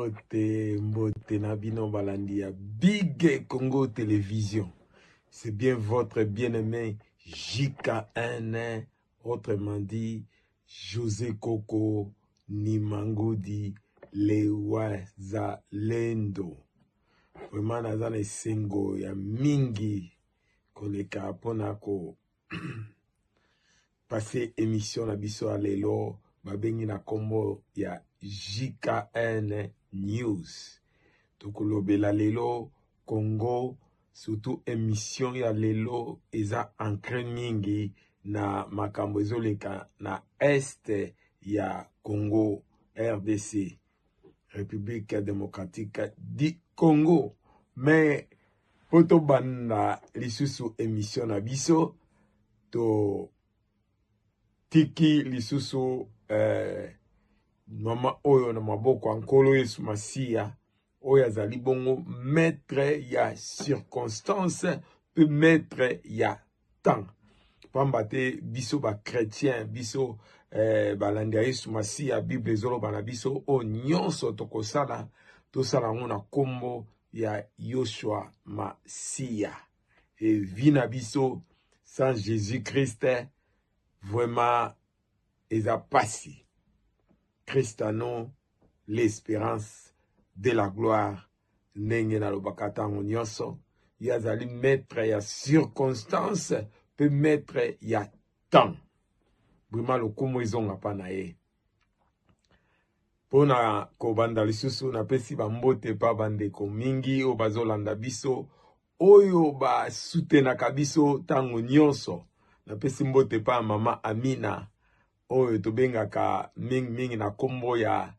Mbote Nabino Balandia, Big Congo Télévision. C'est bien votre bien-aimé JK1, autrement dit, José Coco Nimangudi Lewazalendo. Vraiment, nazana sengo ya mingi koleka pona ko passer émission na biso alelo babengi na kombo ya JKN News. Tokolobela lelo Congo, surtout émission ya lelo eza ancré mingi na makambo ezoleka na este ya Congo RDC, République démocratique du Congo. Mais poto banda lisusu émission na biso to tiki lisusu mama oyo na maboko ankolo Yesu Masia oyo azali bongo maître ya circonstance pe maître ya temps. Pamba te biso ba chrétien biso balandi ya Yesu Masia Bible ezoloba na biso o nyonso tokosala tosala ngo na kombo ya Yoshua Masia. Et vina biso sans Jésus-Christ vraiment eza pasi. Christano l'espérance de la gloire ndenge na lobaka tango nyonso yazali maître ya circonstance pe maître ya temps. Vraiment lokumu ezonga pa na ye. Pona kobanda lisusu na pesi bambote pa bandeko mingi o bazolanda biso oyo ba soutenaka biso tango nyonso. Na pesi mbote pa mama Amina oyo tobengaka mingi na kombo ya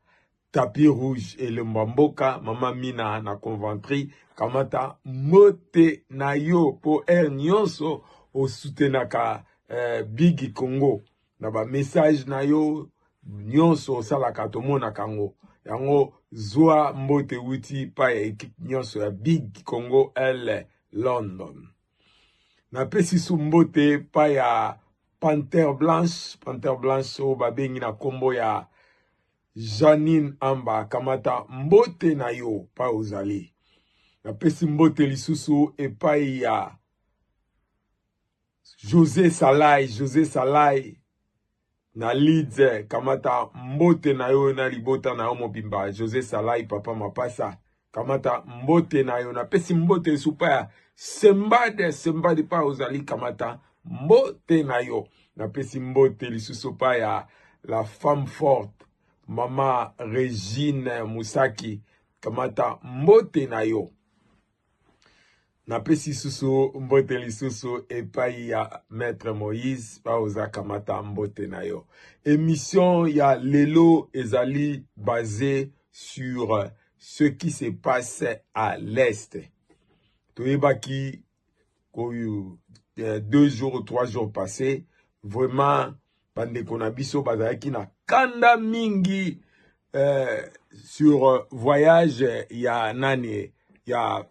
tapis rouge et le mbamboka mama Amina na conventry kamata mote na yo po nyonso o soutenaka Big Congo na ba message na yo nyonso salaka tomona kango yango zwa mbote wuti pa ya équipe nyonso ya Big Congo L London. Na pesi su mbote pa ya Panthère Blanche o babengi na kombo ya Janine Amba kamata mbote na yo pa ozali. Na pesi mbote lisusu epai ya José Salai na Lidze kamata mbote na yo na libota na yo mobimba. José Salai papa mapasa kamata mbote na yo. Na pesi mbote lisupa ya Sembade pa ozali kamata mbote na yo. Na pesi mbote lisusu pa ya la femme forte mama Regine Musaki kamata mbote na yo. Na pesi susu mbote lisusu epai ya Maître Moïse pa oza kamata mbote na yo. Émission ya lelo ezali basée sur ce qui se passe à l'est. Toyebaki koyu 2 jours ou 3 jours passés, vraiment bandeko na biso bazalaki na kanda mingi sur voyage ya nani ya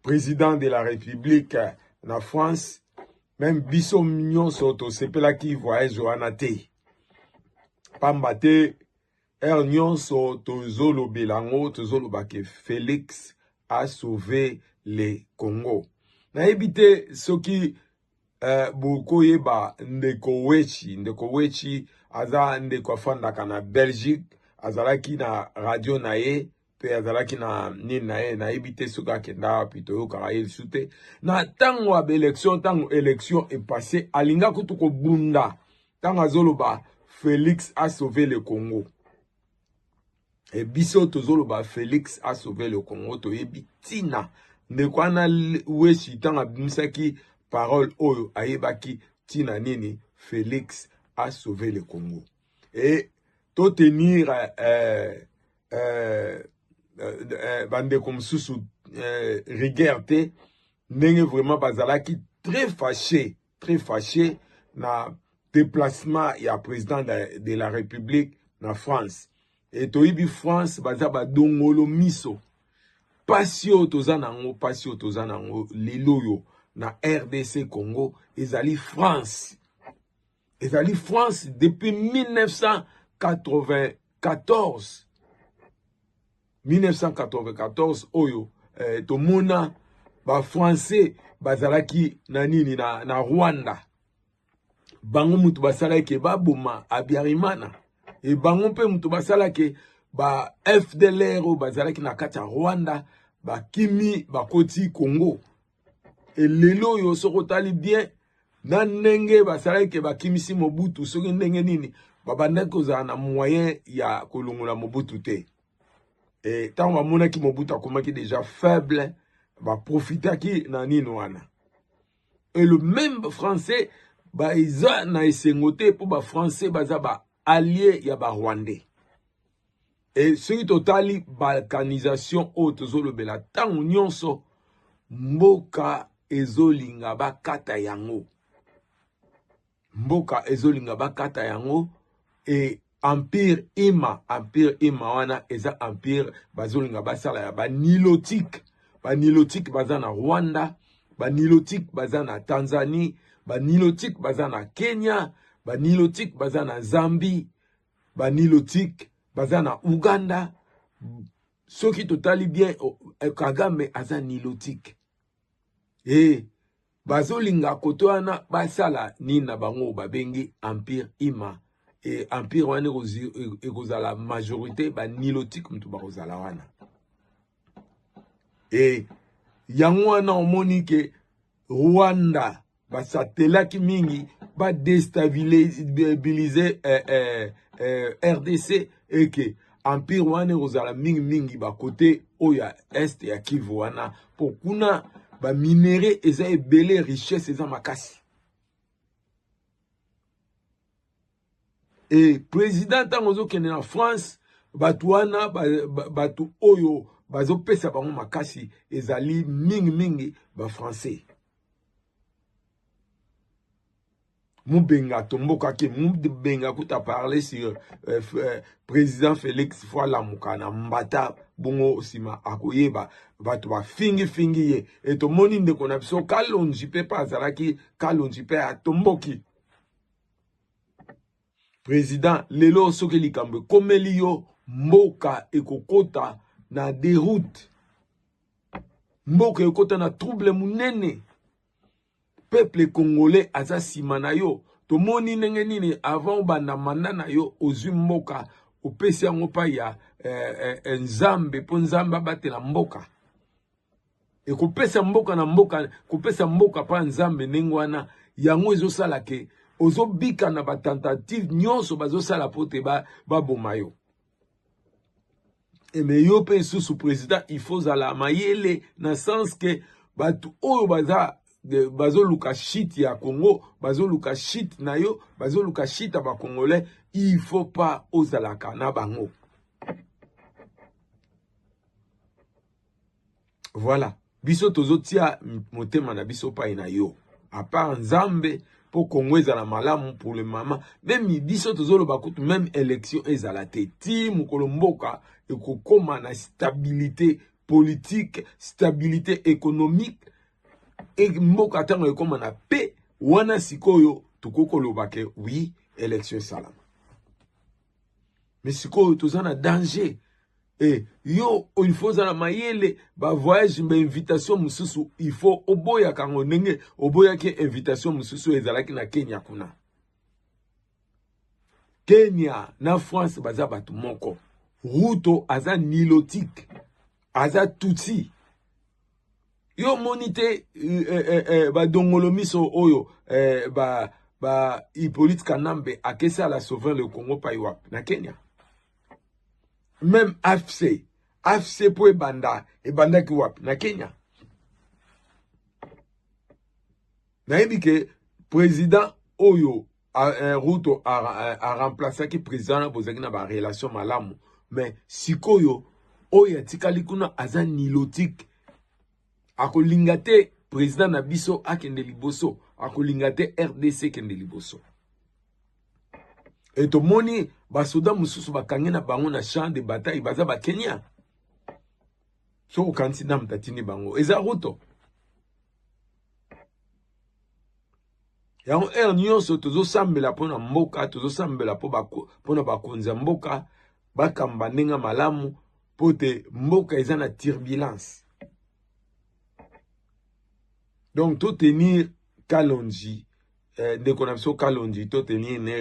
président de la République na France. Même biso nyonso to sepelaki voyage wana te. Pamba te nyonso tozolobelango tozolobake Félix a sauvé le Congo. Na ebite soki bokoyeba ndeko wechi aza ndeko afandaka na Belgique azalaki na radio na ye pe azalaki na nini na ye na ebite soki akenda pito yokaka ye lisu te na tango ya tango élection est passé alinga kutu kobunda tango azoloba Félix a sauvé le Congo. Et biso tozoloba Félix a sauvé le Congo toyebi tina ndeko ana wechi tango abimisaki parole oyo ayebaki tina nini Félix a sauvé le Congo. Et to tenir bande comme sous regardez ndenge vraiment bazalaki très fâché na déplacement ya président de la République na France. Et toyibi France baza badongolo miso pasio tozanango lelo yo na RDC Congo ezali France depuis 1994. 1994 oyo tomona ba français bazalaki na nini na Rwanda bango mutu basalaki baboma Abiyarimana et bango mpe mutu basalaki ba FDLR bazalaki na kati ya Rwanda bakimi bakoti Congo et lelo yo soko tali bien na ndenge basalaki bakimisi Mobutu soki ndenge nini babandaki kozala na moyen ya kolongola Mobutu te. Et tant bamonaki Mobutu akomaki déjà faible baprofitaki na nini wana. Et le même français eza na esengo te po ba français baza ba allié ya ba rwandais. Et soki totali balkanisation o tozolobela tango nyonso mboka ezolinga bakata yango. Mboka ezolinga bakata yango et empire ima wana eza empire bazolinga basala ya ba nilotique baza na Rwanda, ba nilotique baza na Tanzanie, ba nilotique baza na Kenya, ba nilotique baza na Zambie, ba nilotique baza na Uganda. Soki totali bien Kagame aza nilotique. Et bazolinga koto wana basala nina bango babengi empire ima. Et empire wana ekozala majorité ba nilotique mutu bakozala wana. Et yango wana omoni ke Rwanda basatelaki mingi ba déstabiliser RDC et que empire wana ekozala mingi ba côté oya est ya Kivu wana pour kuna ba minéraux eza ebele richesse eza makasi. Et président tangozo kene na France batu wana batu oyo bazo pesa bango makasi ezali mingi ba français. Moubenga tomboka ke Moubenga kuta parler sur président Félix Lamuka mbata bongo sima akoyeba batu ba fingi ye et to moni ndeko na biso Kalonji pe pa azalaki Kalonji pe atomboki président lelo soki likambo komeli yo mboka ekokota na déroute mboka ekota na trouble munene peuple congolais aza sima na yo tomoni ndenge nini avant banda manda na yo ozwi mboka opesi yango pa ya nzambe po nzambe abatela mboka ekopesa mboka na mboka kopesa mboka pa nzambe ndenge wana yango ezosala ke ozobika na batentative nyonso bazosala po te baboma yo. Et mais yo pe sous président il faut zala mayele na sens que batu oyo bazo luka shit ya Congo bazo luka shit na yo bazo luka shit ba congolais il faut pas ozalaka na bango. Voilà biso tozotia motema na biso pa ina yo à part nzambe pour Congo ezala malamu pour le moment même biso tozoloba kutu même élection ezala te ti mukolo mboka ekokoma na stabilité politique stabilité économique et mboka tango ekoma na paix wana sikoyo tukokoloba ke oui élection salam mais sikoyo tozana danger. Et yo il faut zala mayele ba voyage ba invitation mususu il faut oboya kango ndenge oboya ke invitation mususu ezalaki na Kenya kuna. Kenya na France baza batu moko. Ruto aza nilotique. Aza tutsi. Yo monite ba dongolo miso oyo ba Hippolyte Kanambe akesa la sauver le Congo paiwa na Kenya. Même AFC pour ebanda ki wap na Kenya. Na yebi ke président oyo Ruto a remplacé ki président na bozaki na ba relation malamu mais sikoyo oyo tikali kuna aza nilotique akolingate président na biso akende liboso akolingate RDC kende liboso. Et to moni basoda mususu bakangi na bango na champ de bataille baza ba Kenya. So okansi na mtatini bango eza Ruto. Yango nyonso tozosambela pona mboka tozosambela po na bakonza mboka bakamba ndenga malamu pour te mboka eza na turbulence. Donc tout tenir Kalonji ne konabiso Kalonji tout tenir ne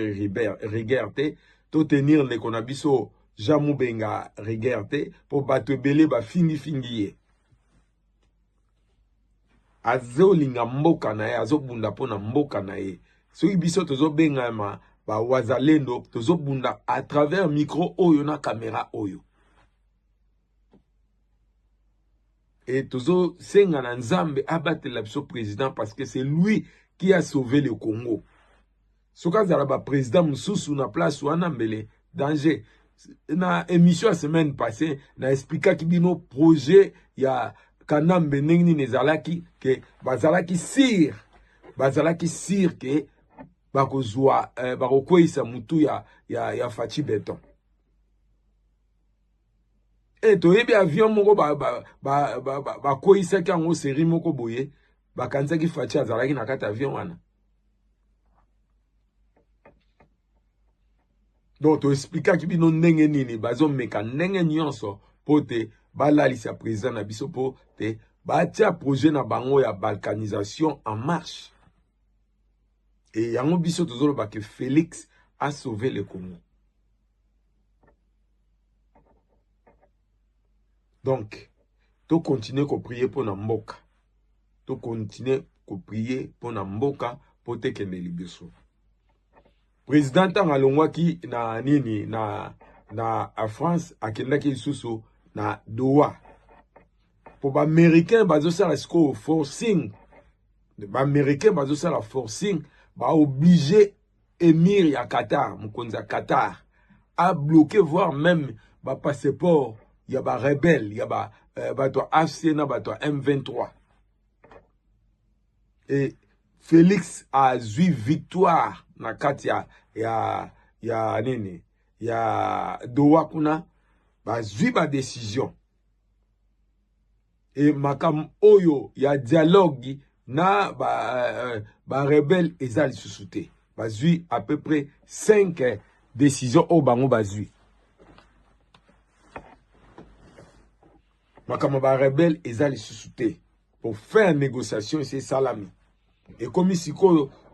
rigerte tout tenir ne konabiso Jamou Benga rigerte pour bato belé ba fingi ye. Azo linga mboka na ye, azo bunda pona mboka na ye. Soki biso tozo benga ma ba wazalendo tozo bunda à travers micro oyo na caméra oyo. Et tozo senga na nzambe abattre la biso président parce que c'est lui qui a sauvé le Congo. Soka zala ba président mususu na place wana mbele danger. Na émission la semaine passée na expliqué ki bino projet ya Kanambe nengni nezalaki ke bazalaki sir ke bakozwa bakokwisa mutu ya Fachi Beton. Et toyebi avion moko bakwisa ki ango seri moko boye bakanzaki Fachi azalaki na kati avion wana. Donc to expliquer ki bino ndenge nini bazo meka ndenge nyonso pote balalisa président na biso po te batia projet na bango ya balkanisation en marche. Et yango biso tozolo ba que Félix a sauvé le Congo. Donc to continuer ko prier pour na mboka. To continuer ko prier pour na mboka pote kende libiso. Président Tangalongwaki na nini na France akendaki lisusu na Doha. Pour ba américain bazo sala siko forcing. Ba américain bazo sala forcing ba obligé émir ya Qatar, mukonza Qatar a bloqué voire même ba passeport ya ba rebelle, ya ba bato AFC na bato M23. Et Félix a eu victoire na kati ya nini ya Doha kuna ba zui ba décision. Et makam oyo ya dialogue na ba rebelle ezali susute. Ba zui à peu près 5 décisions au bango ba zui. Makam ba rebelle ezali susute pour faire négociation c'est salami. Et comme ici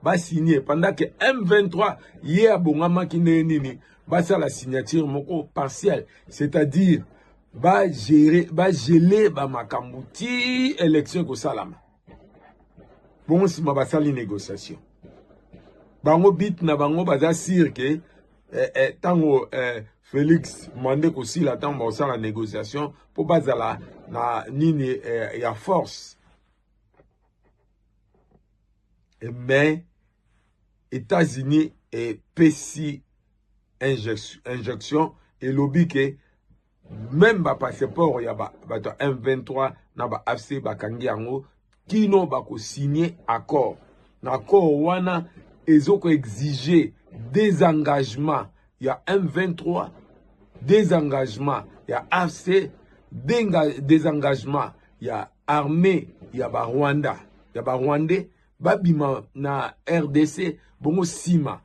ba signé pendant que M23 hier bongama ki nini ba sa la signature moko partielle, c'est-à-dire ba geler ba makambuti élection ko salama. Bon si ma ba sali négociation. Bango bit na bango baza sir que tango Félix mandé ko si la tango ba la négociation pour bazala na nini ya force. Mais États-Unis et PC injection et lobby que même ba passeport ya ba M23 na ba AFC ba kangi yango kino ba ko signer accord. L'accord wana ezoko exiger désengagement ya M23, désengagement ya AFC, désengagement ya armée ya ba Rwanda, ya ba Rwandais babima na RDC bongo sima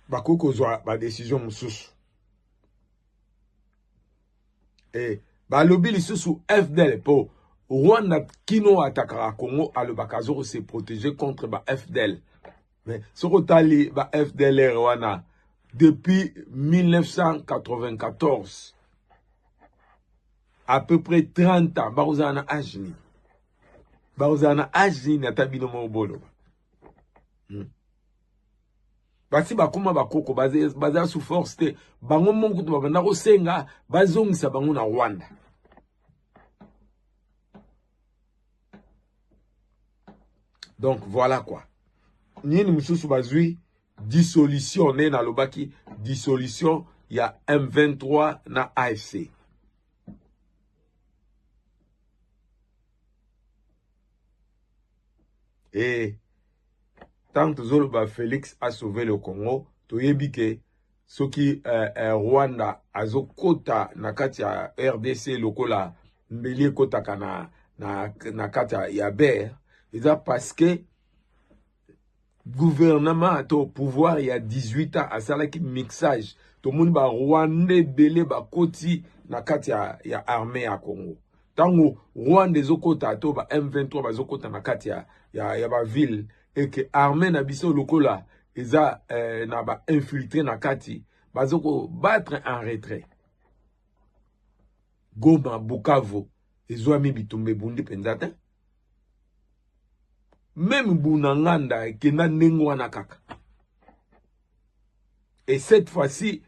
bakoko zwa ba décision mususu. Et ba lobby lisusu FDL po Rwanda kino atakara Congo alobakazo se protéger contre ba FDL. Mais sokotali ba FDL wana depuis 1994 à peu près 30 ans bauzana ajni. Bauzana ajni na tabino mobolo. Basi bakuma bakoko baza sous force te bango mongo to babanda ko senga bazongisa bango na Rwanda. Donc voilà quoi. Nini mususu bazui dissolution ne na lobaki dissolution ya M23 na AFC. Et tant que Félix a sauvé le Congo, toyebi ke soki Rwanda azokota na kati ya RDC lokola mbeli kota kana na kati ya ber, eza parce que gouvernement to pouvoir il y a 18 ans à salaki mixage to moni ba Rwanda belé ba koti na kati ya armée ya Congo. Tango Rwanda ezokota to ba M23 bazokota na kati ya ba ville et que armée na biso lokola eza na ba infiltré na kati bazoko battre en retrait. Goma Bukavu ezwami bitumbe bundi penzata. Même Bunanganda kena nengwa na kaka. Et cette fois-ci,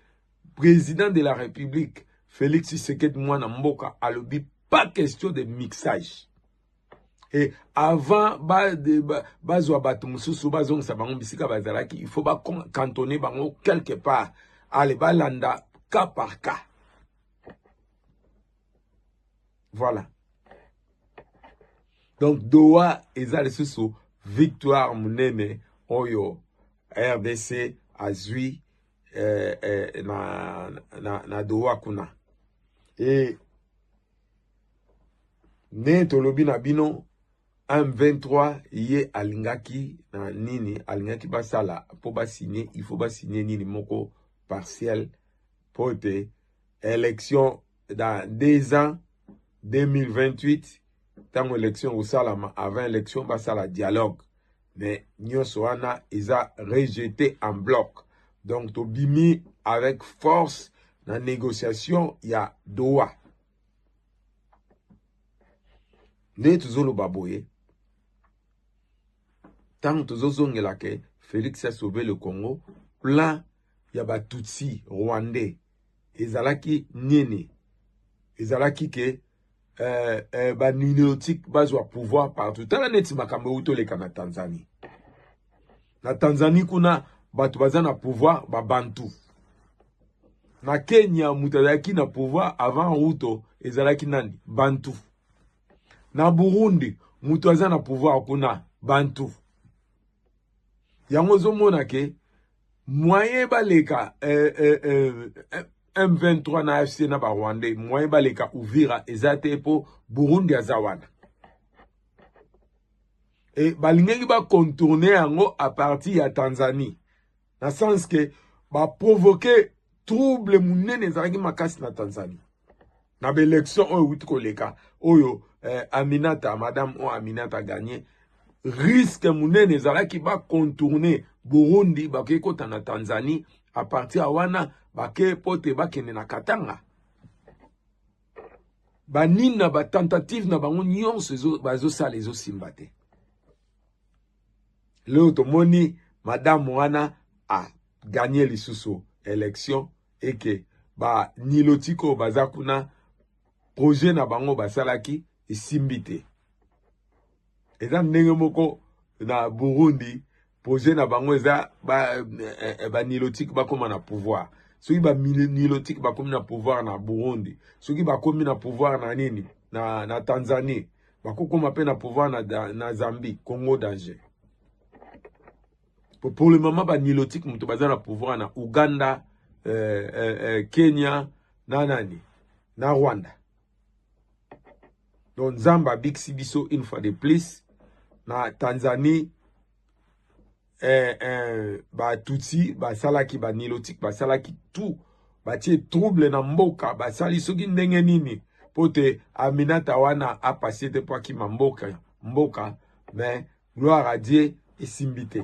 président de la République, Félix Tshisekedi Mwana Mboka, a le but, pas question de mixage. Et avant, il faut pas cantonner quelque part. Allez, balanda, cas par cas. Voilà. Donc, Doha, eza lesusu, victoire munene, oyo, RDC, azui, na Doha kuna. Et, ne tolobi na bino, M23, ye alingaki, na nini, alingaki basala, po ba signer, il faut ba signer nini moko partiel, pote, élection, dans 2 ans, 2028, tant élection au salama, avant élection, basala dialogue. Mais Nyosoana, ils a rejeté en bloc. Donc, Tobimi, avec force, dans la négociation, il y a Doha. Ne tuzolo baboye. Tant tuzozongela ke Félix a sauvé le Congo, plein, il y a Batutsi, Rwandais. Ezalaki nini. Ezalaki ke ba nilotique bazwa pouvoir partout. Tala neti makambo utoleka na Tanzanie. Na Tanzanie kuna batu baza na pouvoir ba bantu. Na Kenya mutazaki na pouvoir avant Ruto ezalaki nani bantu. Na Burundi mutu aza na pouvoir kuna bantu. Yango zomona ke moyen baleka M23 na FC na ba Rwandais, moyen baleka Uvira ezate po Burundi azawana. Et balingeki ba contourner yango à partir ya Tanzanie. Na sens que ba provoquer trouble munene ezalaki makasi na Tanzanie. Na ba élection oyo wuti koleka oyo Aminata, madame o Aminata gagné. Risque munene ezalaki ba contourner Burundi ba kekota na Tanzanie à partir wana ba ke pote ba kene na Katanga. Ba nina ba tentative na bango nyonso bazo sala ezo simbate. Leo tomoni madame wana a gagné lisusu élection et que ba nilotiko bazakuna projet na bango basalaki esimbite. Eza ndenge moko na Burundi projet na bango eza ba nilotique bakoma na pouvoir. Soki ba nilotique bakomi na pouvoir na Burundi, soki bakomi na pouvoir na nini na Tanzanie, bakokoma pe na pouvoir na Zambie, Congo danger. Pour le moment ba nilotique muto baza na pouvoir na Uganda, Kenya, na Rwanda. Donc Zamba Big Sibiso une fois de plus na Tanzanie ba Tutsi ba salaki ba nilotique ba salaki tout ba tie trouble na mboka ba sali soki ndenge nini pote Aminata wana a passé de poa ki mboka mais gloire à Dieu et simbité.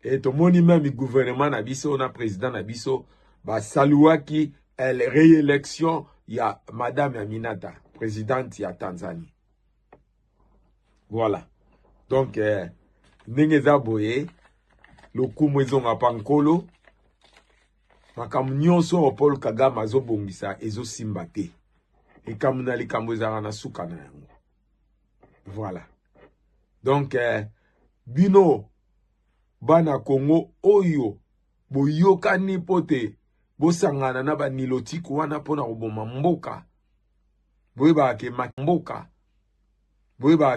Et to moni même gouvernement na biso na président na biso ba saluaki réélection ya madame Aminata, présidente ya Tanzanie. Voilà. Donc ndenge za boye lokumu ezonga pankolo makambo nyonso Paul Kagame azobongisa ezosimba te. Ekamu na likambo ezala na suka na yango. Voilà. Donc bino bana Congo oyo boyokani pote bosangana na ba nilotiko wana pona koboma mboka. Boyeba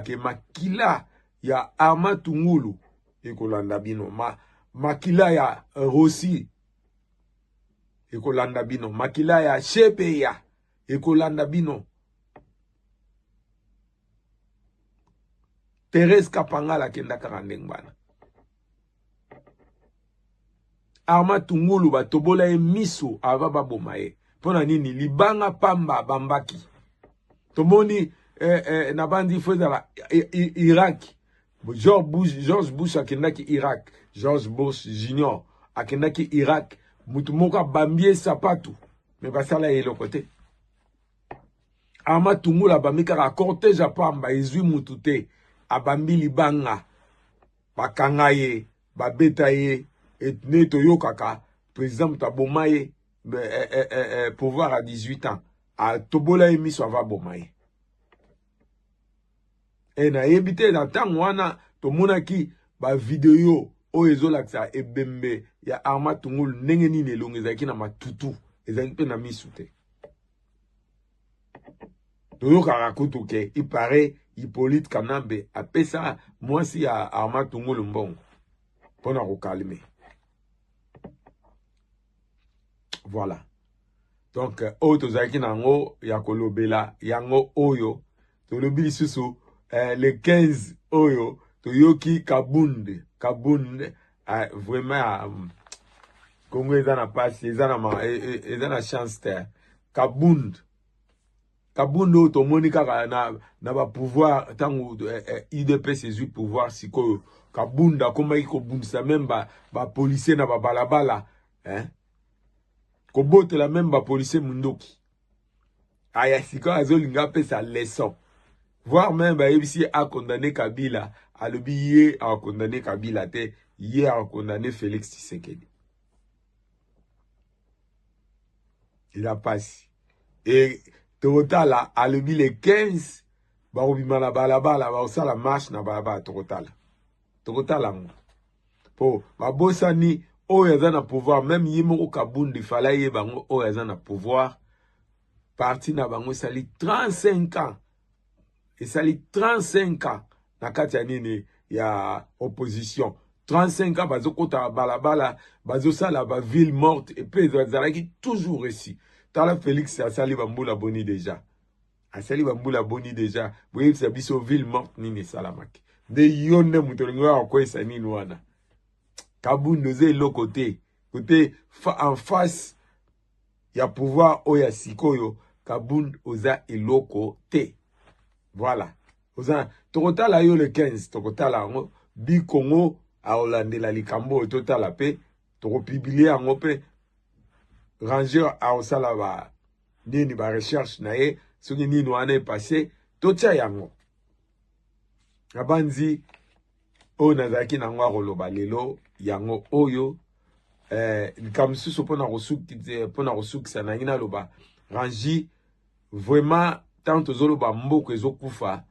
ke makila ya Amatungulu ekolanda bino. Makila ya Rossi ekolanda bino. Makila ya Shepeya ekolanda bino. Thérèse Kapangala kenda karandeng bana. Arma Tungulu ba tobola e miso ava ba bomaye. Pona nini libanga pamba bambaki. Tomoni nabandi fozala Irak. George Bush akendaki Irak. George Bush Junior akendaki Irak. Mutu moka bambie sapatu. Me basala yelo kote. Arma Tungulu abamika ka cortège pamba ezui mutute. Abambi libanga. Bakangaye. Babetaye. Etne toyokaka. Président Mutabomaye. Pouvoir à 18 ans. A tobola emiso ava bomaye. Et na yebite na tango wana tomonaki ba video oyo ezolakisa ebembe ya Arma Tungulu ndenge nini elongo ezalaki na matutu ezalaki mpe na misu te. Toyokaka kutu ke ipare Hippolyte Kanambe apesa mwasi ya Arma Tungulu mbongo mpona kokalme. Voilà. Donc, oyo tozalaki nango ya kolobela yango oyo tolobi lisusu le 15 oyo toyoki Kabunde vraiment Congo eza na pasi eza na chance te. Kabunde oyo tomoni kaka na ba pouvoir tango UDPS ezui pouvoir sikoyo Kabunde akomaki kobundisa même ba policier na ba balabala kobotela même ba policier mundoki aya sikoyo azolinga pesa leçon. Voire même ici a condamné Kabila, alobi ye a condamné Kabila te, ye a condamné Félix Tshisekedi. Il a passé. Et Torotala alobi le 15, ba obima na balabala, ba osa la marche na balabala Torotala ngo. Po ba bosani oyo aza na pouvoir, même ye moko Kabunde fala ye bango oyo aza na pouvoir, parti na bango sali 35 ans. Et ça lit 35 ans na kati ya nini ya opposition. 35 ans bazo kota balabala, bazo sala ba ville morte et puis bazalaki toujours ici. Tala Félix asali bambula boni déjà. Asali bambula boni déjà. Boye sa biso ville morte nini salamaki. De yonne mutolingo ya kwesa nini wana. Kabunde ze lo côté en face ya pouvoir oya sikoyo Kabunde oza eloko te. Voilà. Tokotala yo le 15, tokotala ngo bi Congo a olandela likambo totala pe tokopublier ngo pe ranger a osala ba nini ba recherche na ye soki nini wana passé totia yango. Abanzi o nazaki na ngwa koloba lelo yango oyo likamsusu pona kosukisa na ngina loba rangi vraiment tant tozoloba mboka ezokufa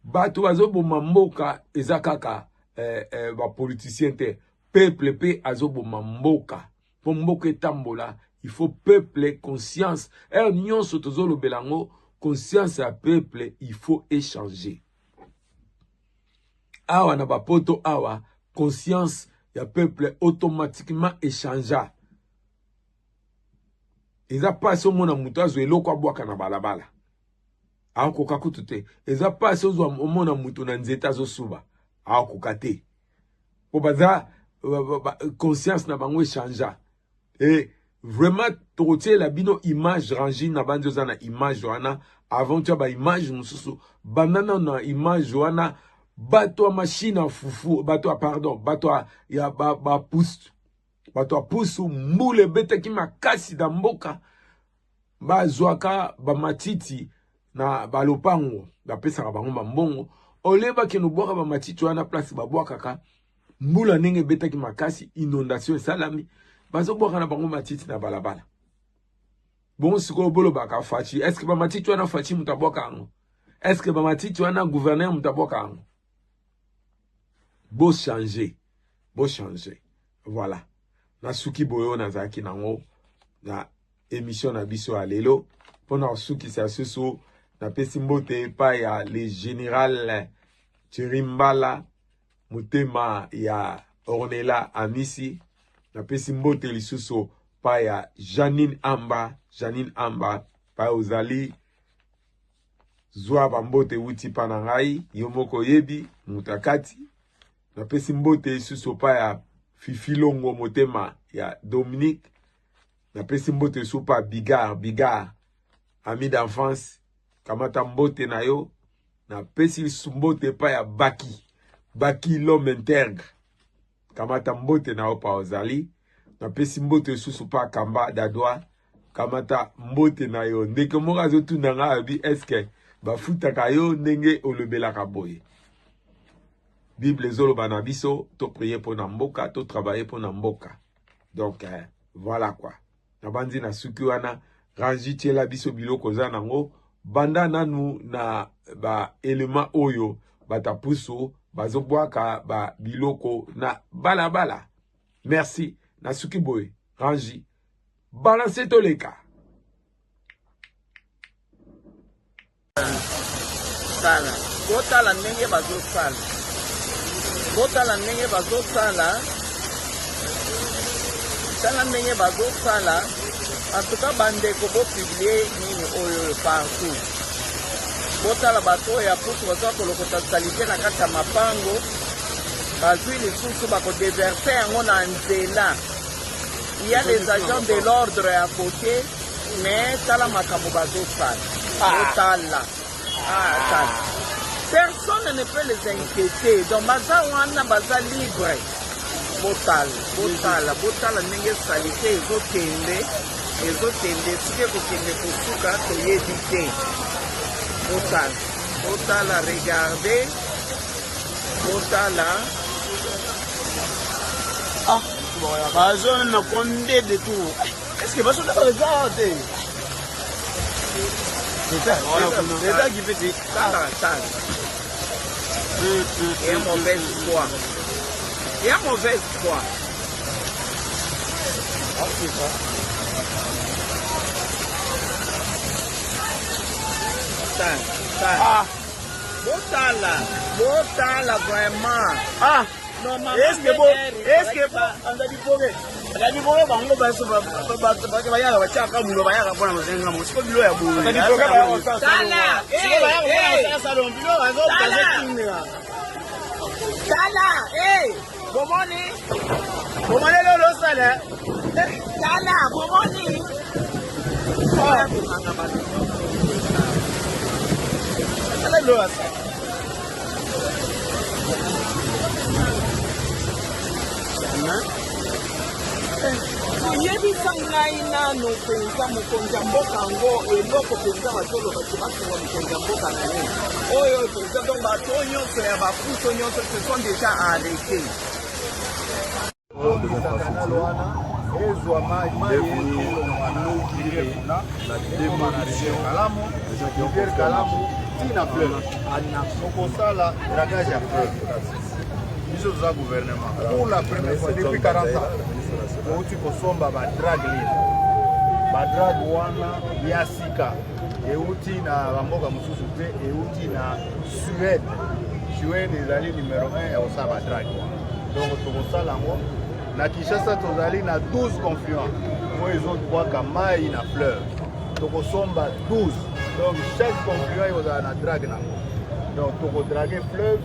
bato bazoboma mboka eza kaka ba politicien te peuple pe azoboma mboka po mboka etambola il faut peuple conscience nyonso tozolobela ngo conscience ya peuple il faut échanger awa na bapoto awa conscience ya peuple automatiquement échangea eza pas omona mutu azo eloko abwaka na balabala akoka kutu te eza pas ozwa omona mutu na nzeta azosuba akoka te po baza conscience na bango échangea et vraiment tokotiela bino image rangi na banzo za na image wana avant tu ba image mususu banana na image wana bato machine à fufu bato pardon bato ya ba pousse bato pusu mbule betaki makasi da mboka bazwaka ba matiti na balopango bapesaka bango mbongo oleba ke no boka ba matiti wana place babwakaka mbula ndenge betaki makasi inondation salami bazo boka na bango matiti na balabala bon siko bolo baka fachi est-ce que ba matiti wana fachi mutaboka ngo est-ce que ba matiti wana gouverneur mutaboka ngo beau changer voilà na suki boyo na zaki nango na émission na biso alelo pona suki sa susu na pesimbote pa ya le général Chirimbala mutema ya Ornella Amisi na pesimbote lisusu pa ya Janine Amba pa ozali zwa bambote wuti pa na ngai yomoko yebi mutakati na pesimbote lisusu pa ya Fifi Longo Motema ya Dominique na pesi mbote soupa Bigard ami d'enfance kamata mbote na yo na pesi mbote pa ya Baki l'homme intègre kamata mbote na yo pa ozali na pesi mbote susu pa Kamba Dadwa kamata mbote na yo ndeke moka zotu nanga abi eske bafutaka yo ndenge olobelaka boye. Bible ezoloba na biso to prier pour na mboka to travailler pour na mboka. Donc voilà quoi. Na bandi na suki wana rangi tiela biso biloko za nango banda nanu na ba element oyo batapuso bazobwaka ba biloko na balabala. Merci na suki boy rangi balancer toleka. Sala botala ndenge bazosala botala ndenge bazosala tala ndenge bazosala atuka bandeko bopiblie nini oyo partout botala bato ya pusu bazoa kolokota salite na kati ya mapango bazwi lisusu bakodeverse yango na nzela. Il y a les agents de l'ordre à côté mais tala makambo bazosala botala personne ne peut les inquiéter. Donc, baza wana baza libre. Botala ndenge salite ezokende sike kokende kosuka toyebi te. Botala regardez. Botala. Bazo na condé de tout. Est-ce que bazo na regarde? C'est ça qui fait des Il y a mauvaise foi. Il y a mauvaise foi. Botala vraiment. Est-ce que bon, on a dit pour bango baso bayaka bachaka mulo bayaka pona mazenga mo siko bilo ya bulu Tala, bomoni lolo sala Tala, bomoni Tala lolo sala yebisa ngai nano mpenza mokonzi ya mboka yango eloko mpenza bazoloba te batonga mokonzi ya mboka na ye oyo mpenza donc bato nyonso ya bapuso nyonso se sont déjà arrêtés. Le gouvernement pour la première fois depuis 40 ans outi kosomba badrague libre badrague wana ya sika euti na bamboka mosusu te euti na Suède ezali numéro 1 ya kosala badrague donc tokosala yango na Kinshasa tozali na 12 confluents oyo ezobwaka mai na fleuve tokosomba 12 donc chaque confluent ekozala na drague nango donc tokodrague fleuve.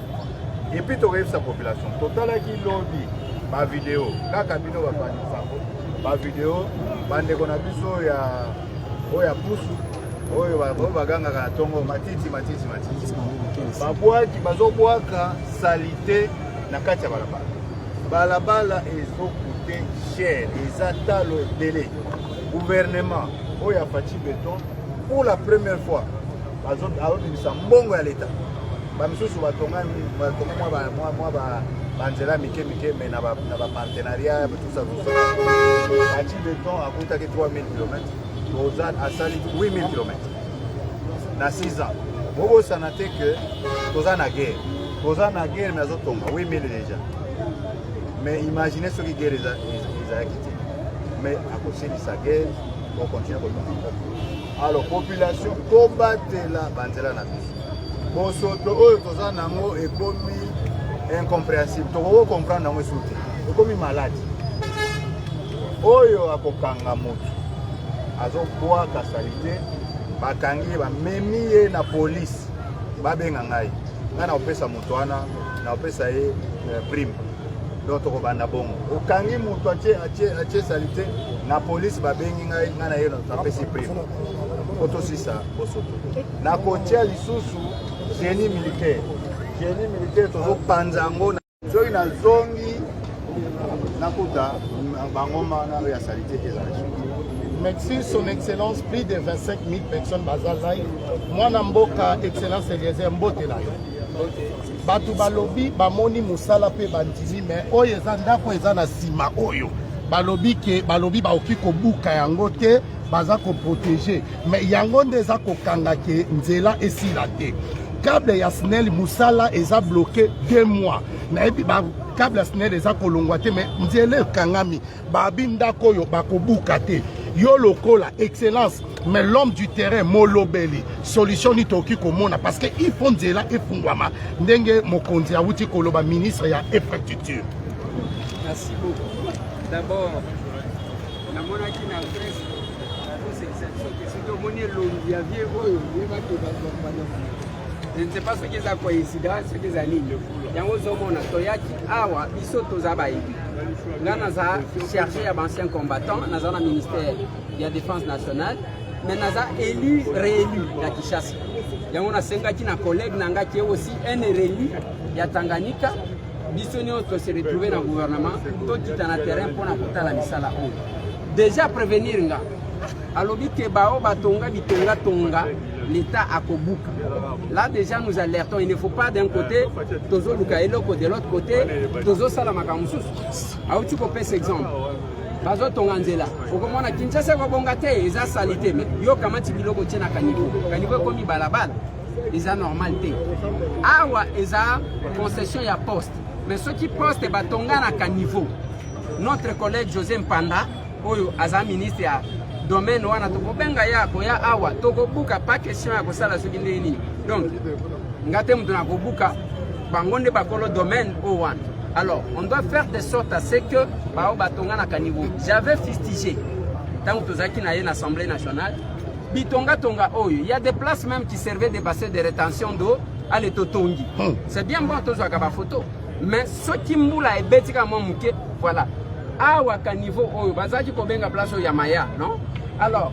Et puis tu regardes sa population. Total qui lobby, ma vidéo, kaka bino ba sango, ma vidéo, bande kona biso ya pusu, oyo ba ganga kana tongo matiti. Ba boaki bazobwaka salite na kati ya balabala. Balabala ezokute cher, ezata le délai. Gouvernement, oyo afati béton pour la première fois. Bazobimisa mbongo ya l'État. Bamisusu batonga banzela mike mais na ba partenariat tout ça bati béton akutaki 3000 km ozan asali 8000 km na 6 ans bobosana te que toza na guerre mais azotonga 8000 déjà mais imaginez ce qui guerre ezalaki te mais akosilisa guerre okontinue kotonga alors population kobatela banzela na biso bosoto oyo toza nango ekomi incompréhensible toko comprendre nango esuti ekomi malade oyo akokanga moto azobwaka salite bakangi bamemi ye na polisi babenga ngai na opesa moto wana na opesa ye prime donc tokobanda bongo okangi moto atie salite na police babengi ngai na ye napesi prime otosisa bosoto na kotia lisusu génie militaire tozopanza yango soki nazongi nakuta bangoma na ya salite ezala. Merci son excellence, plus de 25 000 personnes bazalai. Moi namboka excellence Eliezer mbote na yo. Batu balobi bamoni musala pe bandimi mais oyo eza ndako eza na sima oyo. Balobi baoki kobuka yango te baza ko protéger mais yango nde eza kokanga ke nzela esila te. Câble ya SNEL musala eza bloqué 2 mois. Nayebi ba câble ya SNEL eza kolongwa te mais nzela ekangami babi ndako oyo bakobuka te. Yo lokola excellence mais l'homme du terrain molobeli solution ni toki komona parce que il faut nzela efungwama ndenge mokonzi awuti koloba ministre ya infrastructure. Merci beaucoup. D'abord na monaki na presse je ne sais pas ce qui est la coïncidence, ce qui est la ligne. Yango zomona toyaki awa biso toza bayibi. Nga naza cherché ya ancien combattant, naza na ministère ya défense nationale, mais naza élu réélu ya Kinshasa. Yango na sengaki na collègue nanga qui est aussi un réélu ya Tanganyika. Biso nyonso se retrouver na gouvernement, to kita na terrain pour na kotala misala o. Déjà prévenir nga. Alobi ke bao batonga bitonga tonga l'État a kobuka. Là déjà nous alertons, il ne faut pas d'un côté tozo lukaeloko de l'autre côté tozo salamaka mususu. Auti ko pesa exemple. Bazo tonga nzela. Okomona Kinshasa ko bongate eza salité mais yo kamati biloko tena kanivo. Kanivo komi balabala. Eza normal te. Awa eza concession ya poste. Mais ceux qui poste batonga na kanivo. Notre collègue José Mpanda oyo aza ministre ya domaine wana tokobenga yako ya awa tokobuka pas question ya kosala soki ndeni donc ngate mutu na kobuka bangonde bakolo domaine o wana. Alors on doit faire de sorte à ce que bao batonga na kanivo. J'avais fustigé tant que tozaki na l'Assemblée nationale bitonga tonga oyo. Il y a des places même qui servaient de bassin de rétention d'eau à l'Etotongi. C'est bien bon tozaka ba photo mais ce qui mbula ebetika mo muke voilà. Awa kanivo oyo bazaki kobenga place ya maya non. Alors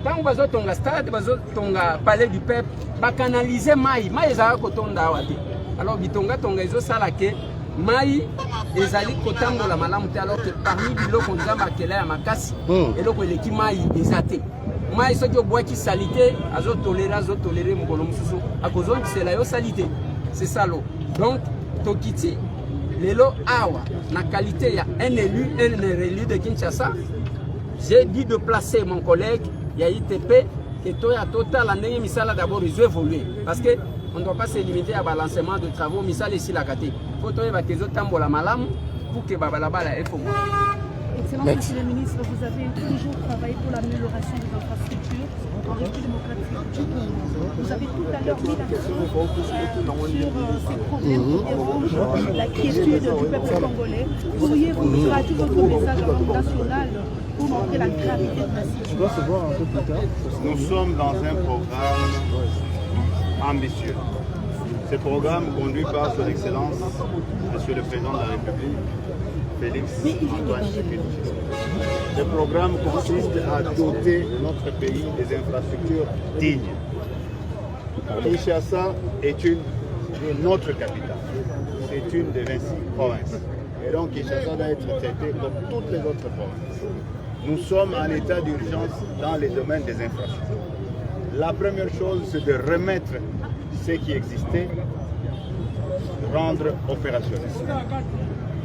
tant bazo tonga stade bazo tonga palais du peuple ba canaliser mai ezala kotonda awa te. Alors bitonga tonga ezo sala ke mai ezali kotangola malamu te alors que parmi biloko nzamba kela ya makasi eloko eleki mai ezate mai soki obwaki salite azo tolérer mokolo mususu akozongi sela yo salite. C'est ça l'eau. Donc tokiti lelo awa na qualité ya un élu de Kinshasa. J'ai dit de placer mon collègue ya ITP que toya total ndenge misala d'abord ils évoluer parce que on ne doit pas se limiter à balancement de travaux misala ici la kate. Faut toya ba kezo tambola malamu pour que babalabala e fongo. Excellence Monsieur le ministre, vous avez toujours travaillé pour l'amélioration des infrastructures en République démocratique du Congo. Vous avez tout à l'heure mis l'accent sur ces problèmes qui dérangent la quiétude du peuple congolais. Pourriez-vous traduire votre message au niveau national pour montrer la gravité de la situation? Nous sommes dans un programme ambitieux. Ce programme conduit par son Excellence, Monsieur le Président de la République, Félix Antoine Tshisekedi. Ce programme consiste à doter notre pays des infrastructures dignes. Kinshasa est notre capitale. C'est une des 26 provinces. Et donc Kinshasa doit être traité comme toutes les autres provinces. Nous sommes en état d'urgence dans les domaines des infrastructures. La première chose, c'est de remettre ce qui existait, rendre opérationnel.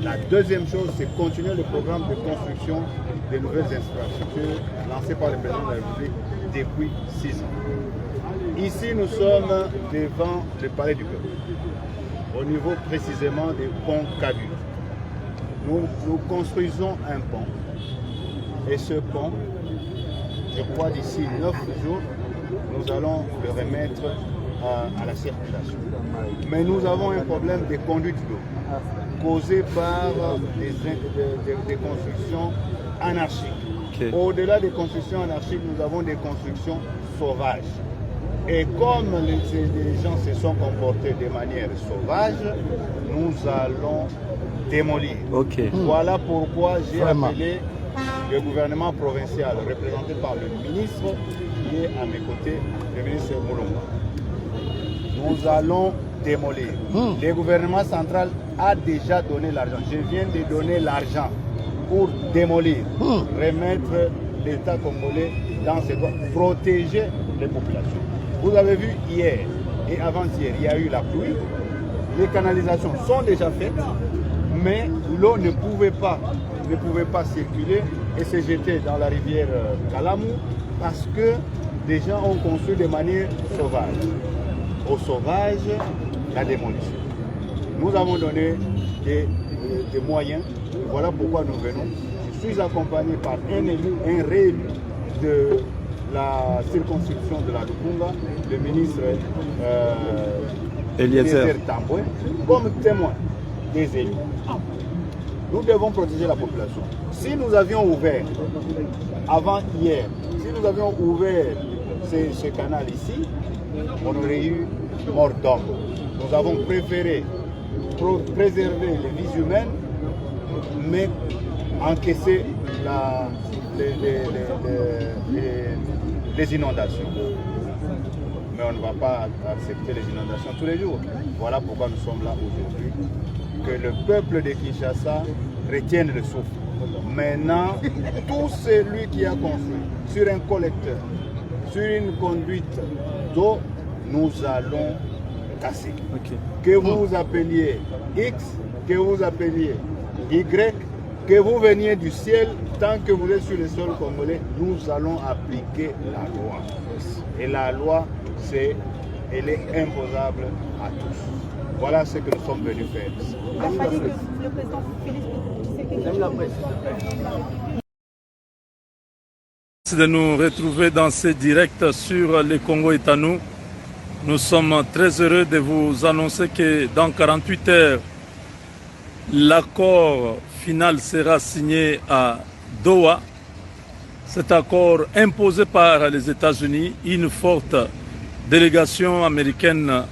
La deuxième chose, c'est continuer le programme de construction de nouvelles infrastructures lancé par le président de la République depuis 6 ans. Ici, nous sommes devant le palais du peuple, au niveau précisément du pont Kabu. Nous construisons un pont. Et ce pont, je crois d'ici 9 jours, nous allons le remettre à la circulation. Mais nous avons un problème de conduite d'eau causé par des constructions anarchiques. Okay. Au-delà des constructions anarchiques, nous avons des constructions sauvages. Et comme les gens se sont comportés de manière sauvage, nous allons démolir. Ok. Voilà pourquoi j'ai Vraiment. appelé le gouvernement provincial, représenté par le ministre qui est à mes côtés, le ministre Moulomba. Nous allons démolir. Le gouvernement central a déjà donné l'argent. Je viens de donner l'argent pour démolir, remettre l'État congolais dans ses droits, protéger les populations. Vous avez vu hier et avant-hier, il y a eu la pluie. Les canalisations sont déjà faites, mais l'eau ne pouvait pas circuler et se jeter dans la rivière Kalamou parce que des gens ont construit de manière sauvage. Au sauvage, la démolition. Nous avons donné des moyens. Voilà pourquoi nous venons. Je suis accompagné par un réélu de la circonscription de la Lukunga, le ministre Eliezer Tamboué, comme témoin des élus. Nous devons protéger la population. Si nous avions ouvert, avant hier, si nous avions ouvert ce canal ici, on aurait eu mort d'homme. Nous avons préféré préserver les vies humaines, mais encaisser les inondations. Mais on ne va pas accepter les inondations tous les jours. Voilà pourquoi nous sommes là aujourd'hui. Que le peuple de Kinshasa retienne le souffle. Maintenant, tout celui qui a construit sur un collecteur, sur une conduite d'eau, nous allons casser. Okay. Que vous appeliez X, que vous appeliez Y, que vous veniez du ciel, tant que vous êtes sur le sol congolais, nous allons appliquer la loi. Et la loi, elle est imposable à tous. Voilà ce que nous sommes venus faire. Il a fallu que le président Félix Tshisekedi. Merci de nous retrouver dans ce direct sur le Congo est à nous. Nous sommes très heureux de vous annoncer que dans 48 heures, l'accord final sera signé à Doha. Cet accord imposé par les États-Unis, une forte délégation américaine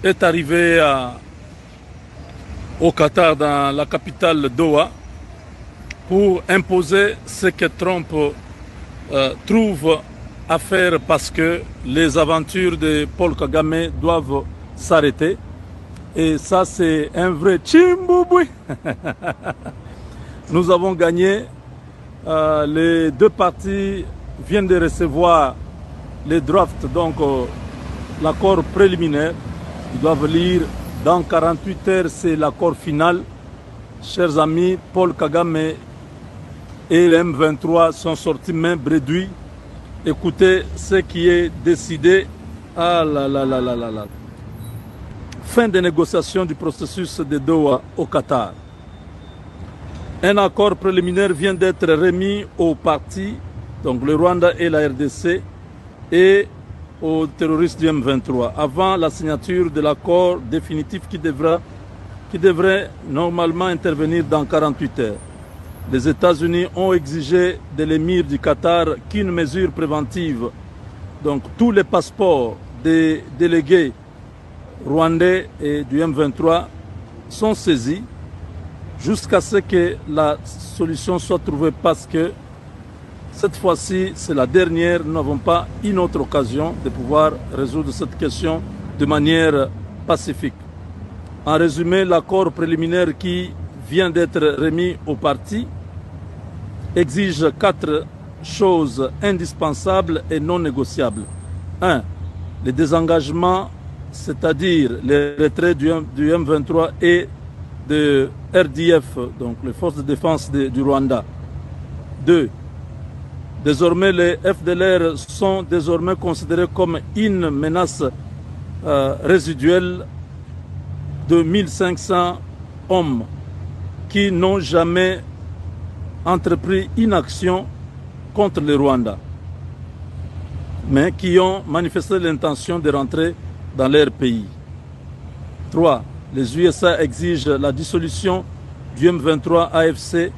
est arrivée au Qatar, dans la capitale Doha, pour imposer ce que Trump trouve à faire parce que les aventures de Paul Kagame doivent s'arrêter. Et ça, c'est un vrai Tchimbouboué. Nous avons gagné. Les deux parties viennent de recevoir les drafts, donc l'accord préliminaire. Ils doivent lire dans 48 heures, c'est l'accord final. Chers amis, Paul Kagame et le M23 sont sortis main bredouille. Écoutez ce qui est décidé. Ah là là là là là là. Fin des négociations du processus de Doha au Qatar. Un accord préliminaire vient d'être remis aux partis, donc le Rwanda et la RDC, et aux terroristes du M23, avant la signature de l'accord définitif qui devrait normalement intervenir dans 48 heures. Les États-Unis ont exigé de l'émir du Qatar qu'une mesure préventive, donc tous les passeports des délégués rwandais et du M23 sont saisis jusqu'à ce que la solution soit trouvée, parce que cette fois-ci, c'est la dernière. Nous n'avons pas une autre occasion de pouvoir résoudre cette question de manière pacifique. En résumé, l'accord préliminaire qui vient d'être remis aux partis exige 4 choses indispensables et non négociables. 1. Le désengagement, c'est-à-dire le retrait du M23 et de RDF, donc les forces de défense du Rwanda. 2. Désormais, les FDLR sont désormais considérés comme une menace résiduelle de 1500 hommes qui n'ont jamais entrepris une action contre le Rwanda, mais qui ont manifesté l'intention de rentrer dans leur pays. 3. Les USA exigent la dissolution du M23 AFC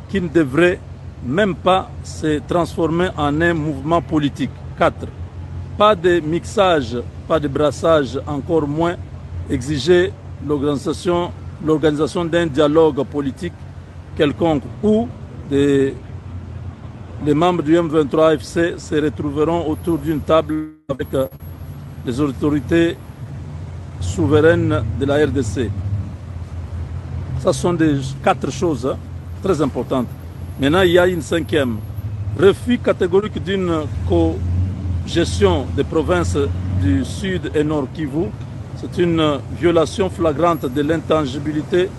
qui ne devrait même pas se transformer en un mouvement politique. 4. Pas de mixage, pas de brassage, encore moins exiger l'organisation l'organisation d'un dialogue politique quelconque où les membres du M23 AFC se retrouveront autour d'une table avec les autorités souveraines de la RDC. Ça sont des 4 choses très importantes. Maintenant, il y a une 5e. Refus catégorique d'une co-gestion des provinces du Sud et Nord Kivu. C'est une violation flagrante de l'intangibilité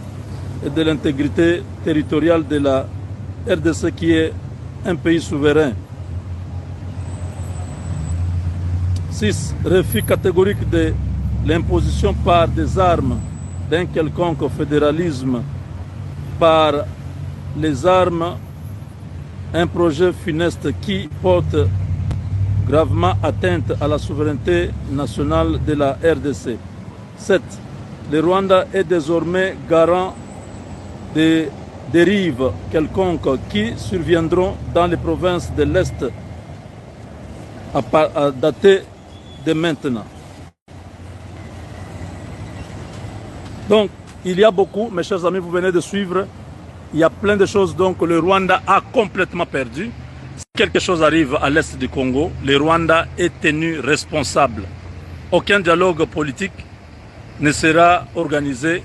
et de l'intégrité territoriale de la RDC qui est un pays souverain. 6. Refus catégorique de l'imposition par des armes d'un quelconque fédéralisme par les armes, un projet funeste qui porte gravement atteinte à la souveraineté nationale de la RDC. 7. Le Rwanda est désormais garant des dérives quelconques qui surviendront dans les provinces de l'Est à dater de maintenant. Donc, il y a beaucoup, mes chers amis, vous venez de suivre, il y a plein de choses donc que le Rwanda a complètement perdu. Si quelque chose arrive à l'Est du Congo, le Rwanda est tenu responsable. Aucun dialogue politique ne sera organisé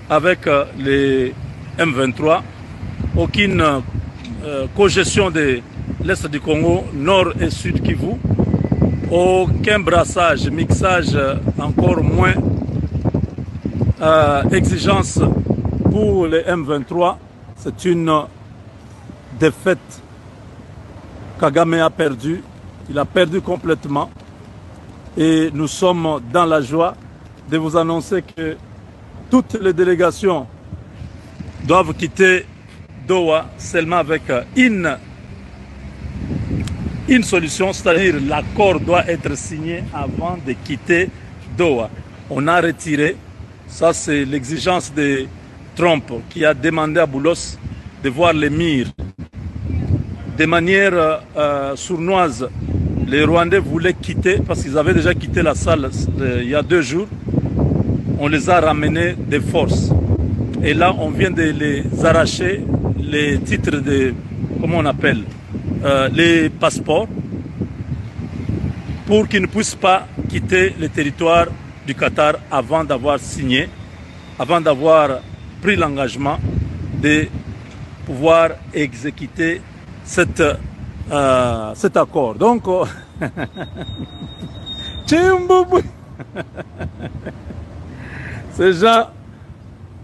avec les M23, aucune cogestion de l'Est du Congo, Nord et Sud Kivu, aucun brassage, mixage, encore moins exigence pour les M23. C'est une défaite. Kagame a perdu, il a perdu complètement et nous sommes dans la joie de vous annoncer que toutes les délégations doivent quitter Doha seulement avec une solution, c'est-à-dire l'accord doit être signé avant de quitter Doha. On a retiré, ça c'est l'exigence de Trump qui a demandé à Boulos de voir les murs. De manière sournoise, les Rwandais voulaient quitter parce qu'ils avaient déjà quitté la salle il y a 2 jours. On les a ramenés de force. Et là, on vient de les arracher les titres de, comment on appelle, les passeports pour qu'ils ne puissent pas quitter le territoire du Qatar avant d'avoir signé, avant d'avoir pris l'engagement de pouvoir exécuter cet accord. Donc, ces gens,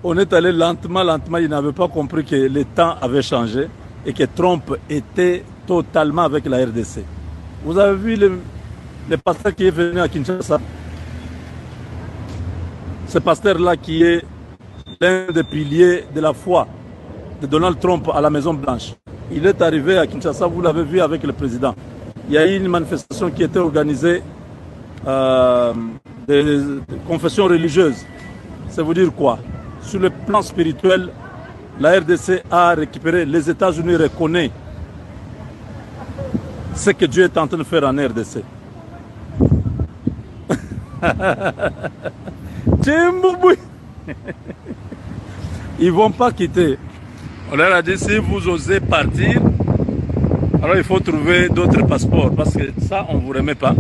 on est allé lentement, ils n'avaient pas compris que le temps avait changé et que Trump était totalement avec la RDC. Vous avez vu le pasteur qui est venu à Kinshasa? Ce pasteur-là qui est l'un des piliers de la foi de Donald Trump à la Maison Blanche. Il est arrivé à Kinshasa, vous l'avez vu avec le président. Il y a eu une manifestation qui était organisée de confessions religieuses. Ça veut dire quoi? Sur le plan spirituel, la RDC a récupéré, les États-Unis reconnaissent ce que Dieu est en train de faire en RDC. Ils ne vont pas quitter. On leur a dit, si vous osez partir, alors il faut trouver d'autres passeports, parce que ça, on ne vous remet pas.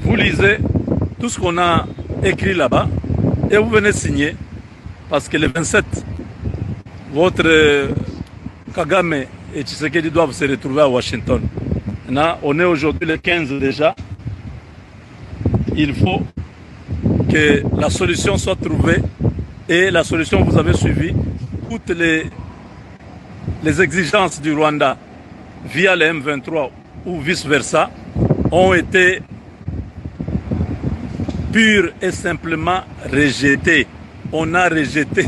Vous lisez tout ce qu'on a écrit là-bas, et vous venez signer, parce que le 27, votre Kagame et Tshisekedi doivent se retrouver à Washington. Là, on est aujourd'hui le 15 déjà. Il faut que la solution soit trouvée, et la solution, vous avez suivi, toutes les exigences du Rwanda via les M23 ou vice-versa ont été pure et simplement rejetées. On a rejeté.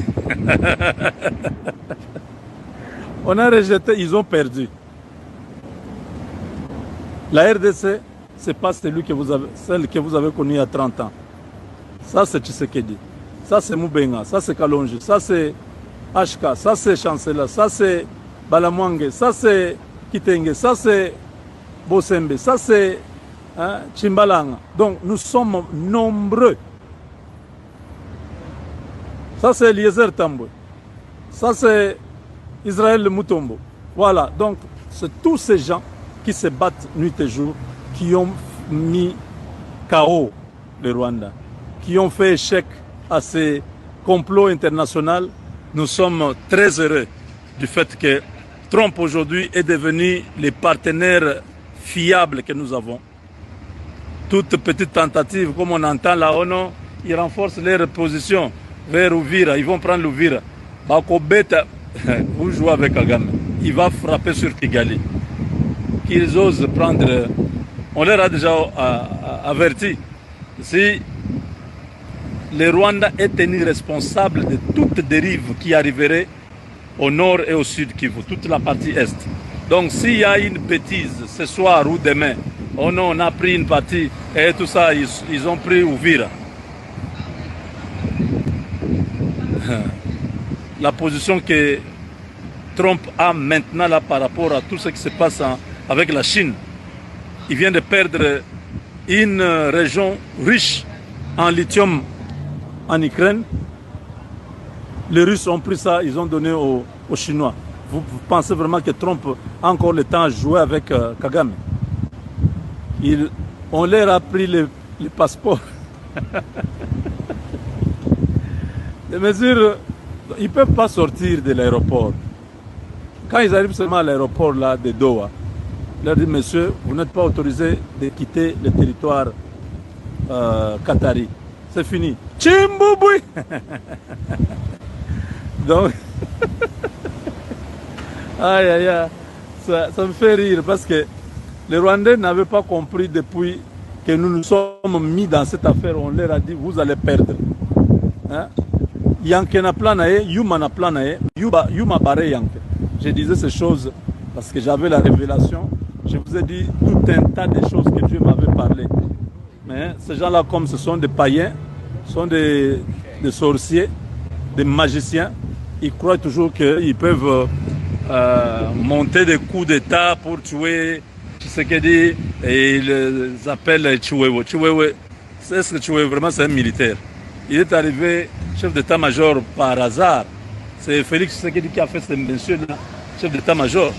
On a rejeté, ils ont perdu. La RDC, ce n'est pas celle que vous avez connue il y a 30 ans. Ça, c'est Tshisekedi. Ça, c'est Moubenga. Ça, c'est Kalonji. Ça, c'est HK. Ça, c'est Chancellor. Ça, c'est Balamwange. Ça, c'est Kitenge. Ça, c'est Bosembe. Ça, c'est Chimbalanga. Donc, nous sommes nombreux. Ça, c'est Eliezer Tambwe. Ça, c'est Israël Mutombo. Voilà, donc, c'est tous ces gens qui se battent nuit et jour, qui ont mis KO le Rwanda, qui ont fait échec à ces complots internationaux. Nous sommes très heureux du fait que Trump aujourd'hui est devenu le partenaire fiable que nous avons. Toute petite tentative, comme on entend là, oh non, ils renforcent leur position vers Uvira, ils vont prendre l'Uvira. Bakobeta, vous jouez avec Kagame, il va frapper sur Kigali. Qu'ils osent prendre, on leur a déjà averti, si le Rwanda est tenu responsable de toute dérive qui arriverait au nord et au sud Kivu, toute la partie est. Donc s'il y a une bêtise ce soir ou demain, oh non, on a pris une partie et tout ça, ils ont pris Uvira. La position que Trump a maintenant là par rapport à tout ce qui se passe avec la Chine, il vient de perdre une région riche en lithium en Ukraine. Les Russes ont pris ça, ils ont donné aux Chinois. Vous pensez vraiment que Trump a encore le temps à jouer avec Kagame? On leur a pris les passeports. Les mesures, ils ne peuvent pas sortir de l'aéroport. Quand ils arrivent seulement à l'aéroport là de Doha, ils leur disent, monsieur, vous n'êtes pas autorisé de quitter le territoire qatari. C'est fini. Chimboubouy. Donc, aïe aïe aïe, ça me fait rire parce que les Rwandais n'avaient pas compris depuis que nous nous sommes mis dans cette affaire. On leur a dit, vous allez perdre. Hein? Yanke na planae, Yuma na planae, Yuma bare Yanke. Je disais ces choses parce que j'avais la révélation. Je vous ai dit tout un tas de choses que Dieu m'avait parlé. Mais ces gens-là, comme ce sont des païens, sont des sorciers, des magiciens, ils croient toujours qu'ils peuvent monter des coups d'État pour tuer Tshisekedi et ils les appellent Chiwewe. Chiwewe, est-ce que Chiwewe vraiment c'est un militaire? Il est arrivé chef d'état-major par hasard. C'est Félix Tshisekedi qui a fait ce monsieur-là, chef d'état-major.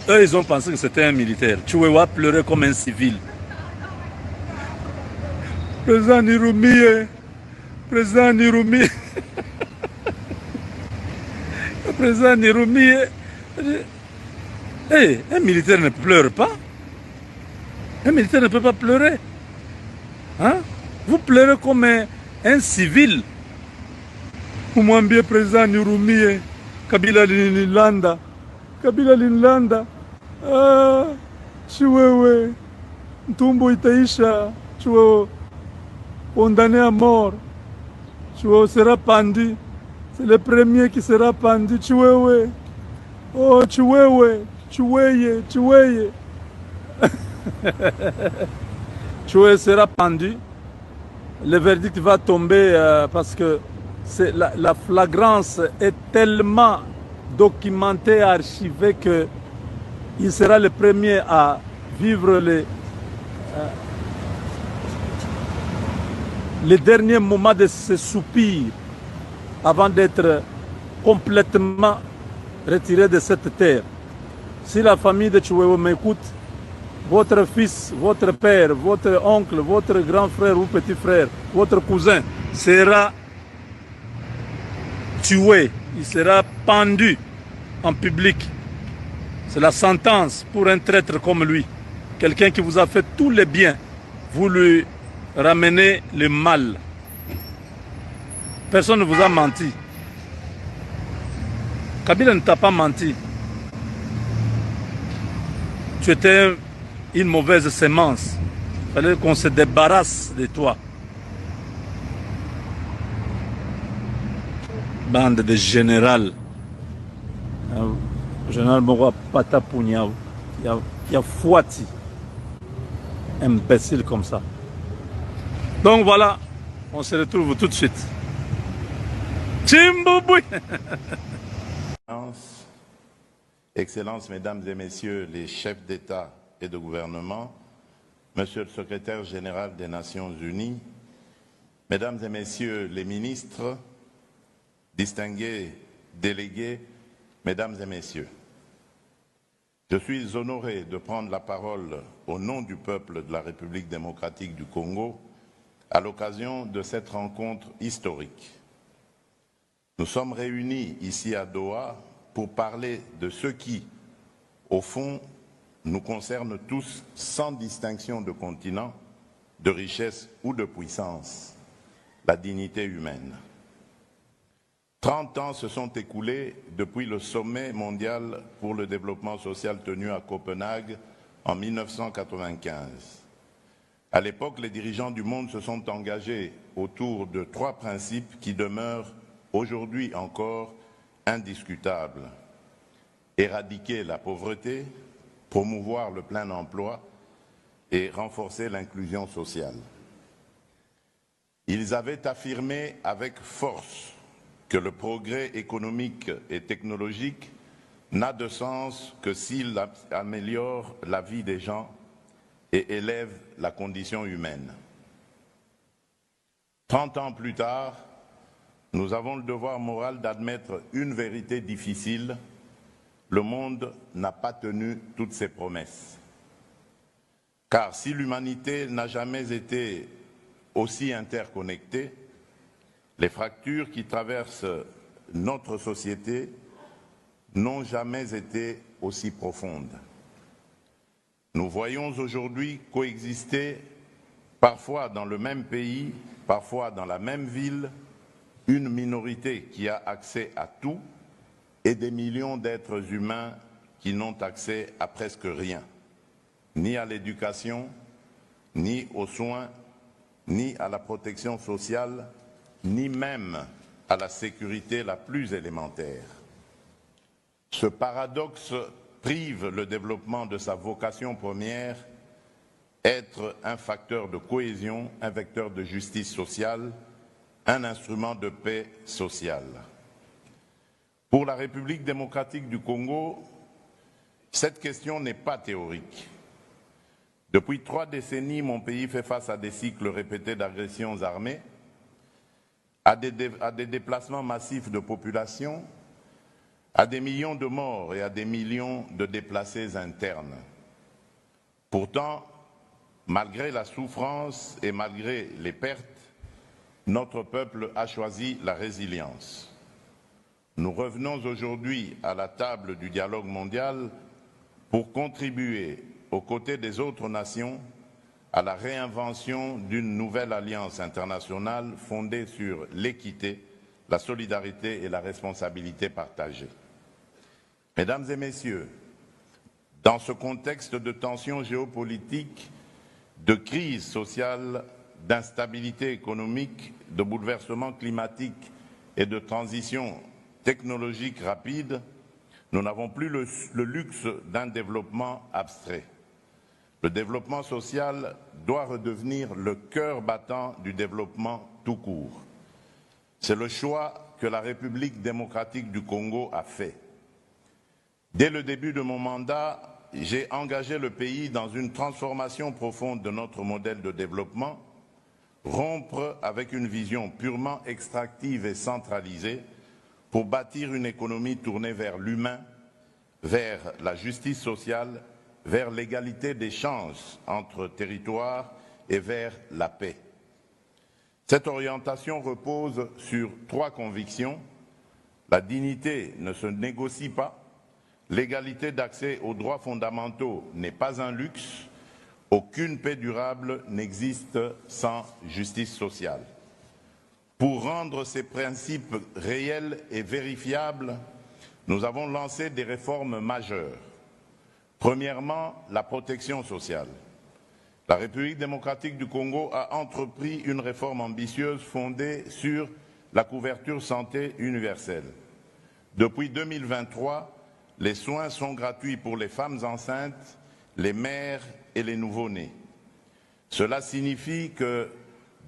Eux, ils ont pensé que c'était un militaire. Chiwewe pleurait comme un civil. Président Nirumi, président Nirumi. Président Nirumi, hey, un militaire ne pleure pas. Un militaire ne peut pas pleurer. Hein? Vous pleurez comme un civil. Umwambie président Nirumi, Kabila Linlanda. Kabila Linlanda. Ah, Chiwewe. Ntumbo itaisha. Chiwewe. Condamné à mort. Chiwewe sera pendu. C'est le premier qui sera pendu. Chiwewe. Oh, Chiwewe. Chiweye. Chiweye. Chiwewe sera pendu. Le verdict va tomber parce que la flagrance est tellement documentée, archivée que il sera le premier à vivre les derniers moments de ce soupir avant d'être complètement retiré de cette terre. Si la famille de Chiwewe m'écoute, votre fils, votre père, votre oncle, votre grand frère ou petit frère, votre cousin sera tué, il sera pendu en public. C'est la sentence pour un traître comme lui. Quelqu'un qui vous a fait tous les biens, vous lui ramenez le mal. Personne ne vous a menti. Kabila ne t'a pas menti. Tu étais une mauvaise sémence. Il fallait qu'on se débarrasse de toi. Bande de général. Général Moro Patapounia. Il y a Fouati. Imbécile comme ça. Donc voilà, on se retrouve tout de suite. Tchimboubouy. Excellences, Mesdames et Messieurs les chefs d'État et de gouvernement, Monsieur le Secrétaire général des Nations Unies, Mesdames et Messieurs les ministres, distingués délégués, Mesdames et Messieurs, je suis honoré de prendre la parole au nom du peuple de la République démocratique du Congo à l'occasion de cette rencontre historique. Nous sommes réunis ici à Doha pour parler de ce qui, au fond, nous concerne tous sans distinction de continent, de richesse ou de puissance, la dignité humaine. 30 ans se sont écoulés depuis le sommet mondial pour le développement social tenu à Copenhague en 1995. À l'époque, les dirigeants du monde se sont engagés autour de 3 principes qui demeurent aujourd'hui encore indiscutables. Éradiquer la pauvreté, promouvoir le plein emploi et renforcer l'inclusion sociale. Ils avaient affirmé avec force que le progrès économique et technologique n'a de sens que s'il améliore la vie des gens et élève la condition humaine. 30 ans plus tard, nous avons le devoir moral d'admettre une vérité difficile: le monde n'a pas tenu toutes ses promesses. Car si l'humanité n'a jamais été aussi interconnectée, les fractures qui traversent notre société n'ont jamais été aussi profondes. Nous voyons aujourd'hui coexister, parfois dans le même pays, parfois dans la même ville, une minorité qui a accès à tout et des millions d'êtres humains qui n'ont accès à presque rien, ni à l'éducation, ni aux soins, ni à la protection sociale, ni même à la sécurité la plus élémentaire. Ce paradoxe prive le développement de sa vocation première, être un facteur de cohésion, un vecteur de justice sociale, un instrument de paix sociale. Pour la République démocratique du Congo, cette question n'est pas théorique. Depuis 3 décennies, mon pays fait face à des cycles répétés d'agressions armées, à des déplacements massifs de population, à des millions de morts et à des millions de déplacés internes. Pourtant, malgré la souffrance et malgré les pertes, notre peuple a choisi la résilience. Nous revenons aujourd'hui à la table du dialogue mondial pour contribuer, aux côtés des autres nations, à la réinvention d'une nouvelle alliance internationale fondée sur l'équité, la solidarité et la responsabilité partagée. Mesdames et Messieurs, dans ce contexte de tensions géopolitiques, de crise sociale, d'instabilité économique, de bouleversement climatique et de transition technologique rapide, nous n'avons plus le luxe d'un développement abstrait. Le développement social doit redevenir le cœur battant du développement tout court. C'est le choix que la République démocratique du Congo a fait. Dès le début de mon mandat, j'ai engagé le pays dans une transformation profonde de notre modèle de développement, rompre avec une vision purement extractive et centralisée pour bâtir une économie tournée vers l'humain, vers la justice sociale, vers l'égalité des chances entre territoires et vers la paix. Cette orientation repose sur 3 convictions. La dignité ne se négocie pas, l'égalité d'accès aux droits fondamentaux n'est pas un luxe, aucune paix durable n'existe sans justice sociale. Pour rendre ces principes réels et vérifiables, nous avons lancé des réformes majeures. Premièrement, la protection sociale. La République démocratique du Congo a entrepris une réforme ambitieuse fondée sur la couverture santé universelle. Depuis 2023, les soins sont gratuits pour les femmes enceintes, les mères et les nouveau-nés. Cela signifie que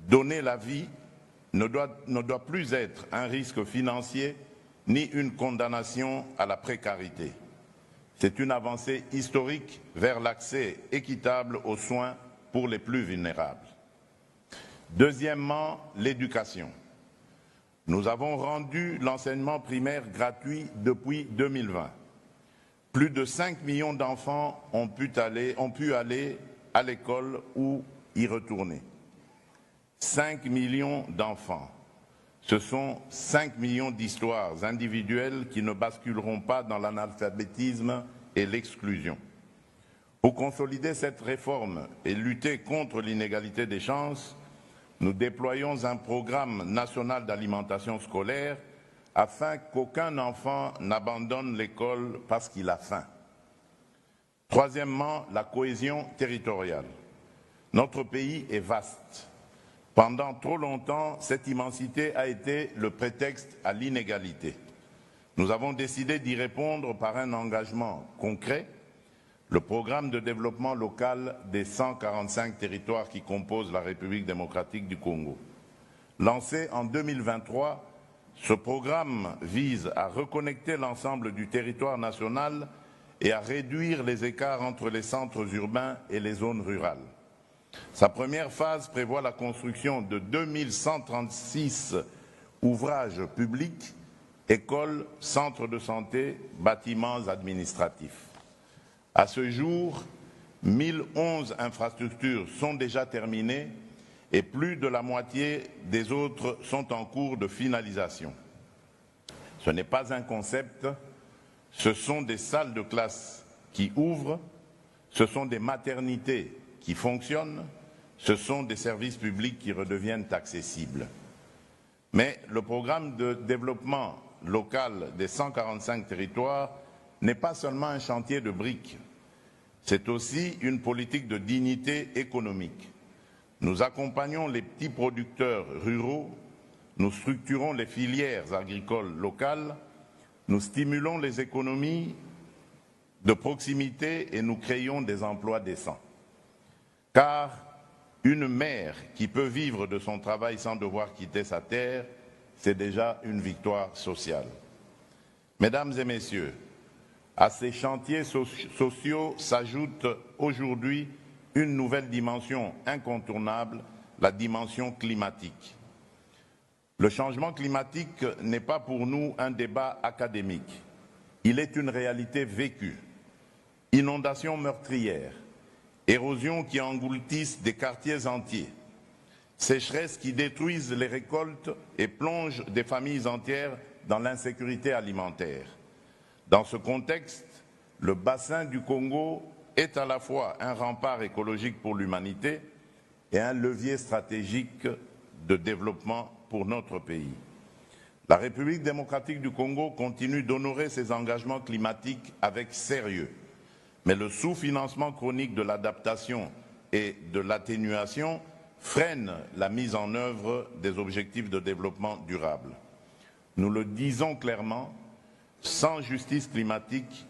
donner la vie ne doit plus être un risque financier ni une condamnation à la précarité. C'est une avancée historique vers l'accès équitable aux soins pour les plus vulnérables. Deuxièmement, l'éducation. Nous avons rendu l'enseignement primaire gratuit depuis 2020. Plus de 5 millions d'enfants ont pu aller à l'école ou y retourner. 5 millions d'enfants. Ce sont 5 millions d'histoires individuelles qui ne basculeront pas dans l'analphabétisme et l'exclusion. Pour consolider cette réforme et lutter contre l'inégalité des chances, nous déployons un programme national d'alimentation scolaire afin qu'aucun enfant n'abandonne l'école parce qu'il a faim. Troisièmement, la cohésion territoriale. Notre pays est vaste. Pendant trop longtemps, cette immensité a été le prétexte à l'inégalité. Nous avons décidé d'y répondre par un engagement concret, le programme de développement local des 145 territoires qui composent la République démocratique du Congo. Lancé en 2023, ce programme vise à reconnecter l'ensemble du territoire national et à réduire les écarts entre les centres urbains et les zones rurales. Sa première phase prévoit la construction de 2136 ouvrages publics, écoles, centres de santé, bâtiments administratifs. À ce jour, 1011 infrastructures sont déjà terminées et plus de la moitié des autres sont en cours de finalisation. Ce n'est pas un concept, ce sont des salles de classe qui ouvrent, ce sont des maternités qui fonctionnent, ce sont des services publics qui redeviennent accessibles. Mais le programme de développement local des 145 territoires n'est pas seulement un chantier de briques, c'est aussi une politique de dignité économique. Nous accompagnons les petits producteurs ruraux, nous structurons les filières agricoles locales, nous stimulons les économies de proximité et nous créons des emplois décents. Car une mère qui peut vivre de son travail sans devoir quitter sa terre, c'est déjà une victoire sociale. Mesdames et messieurs, à ces chantiers sociaux s'ajoute aujourd'hui une nouvelle dimension incontournable, la dimension climatique. Le changement climatique n'est pas pour nous un débat académique. Il est une réalité vécue. Inondations meurtrières, érosions qui engloutissent des quartiers entiers, sécheresses qui détruisent les récoltes et plongent des familles entières dans l'insécurité alimentaire. Dans ce contexte, le bassin du Congo est à la fois un rempart écologique pour l'humanité et un levier stratégique de développement pour notre pays. La République démocratique du Congo continue d'honorer ses engagements climatiques avec sérieux, mais le sous-financement chronique de l'adaptation et de l'atténuation freine la mise en œuvre des objectifs de développement durable. Nous le disons clairement, sans justice climatique,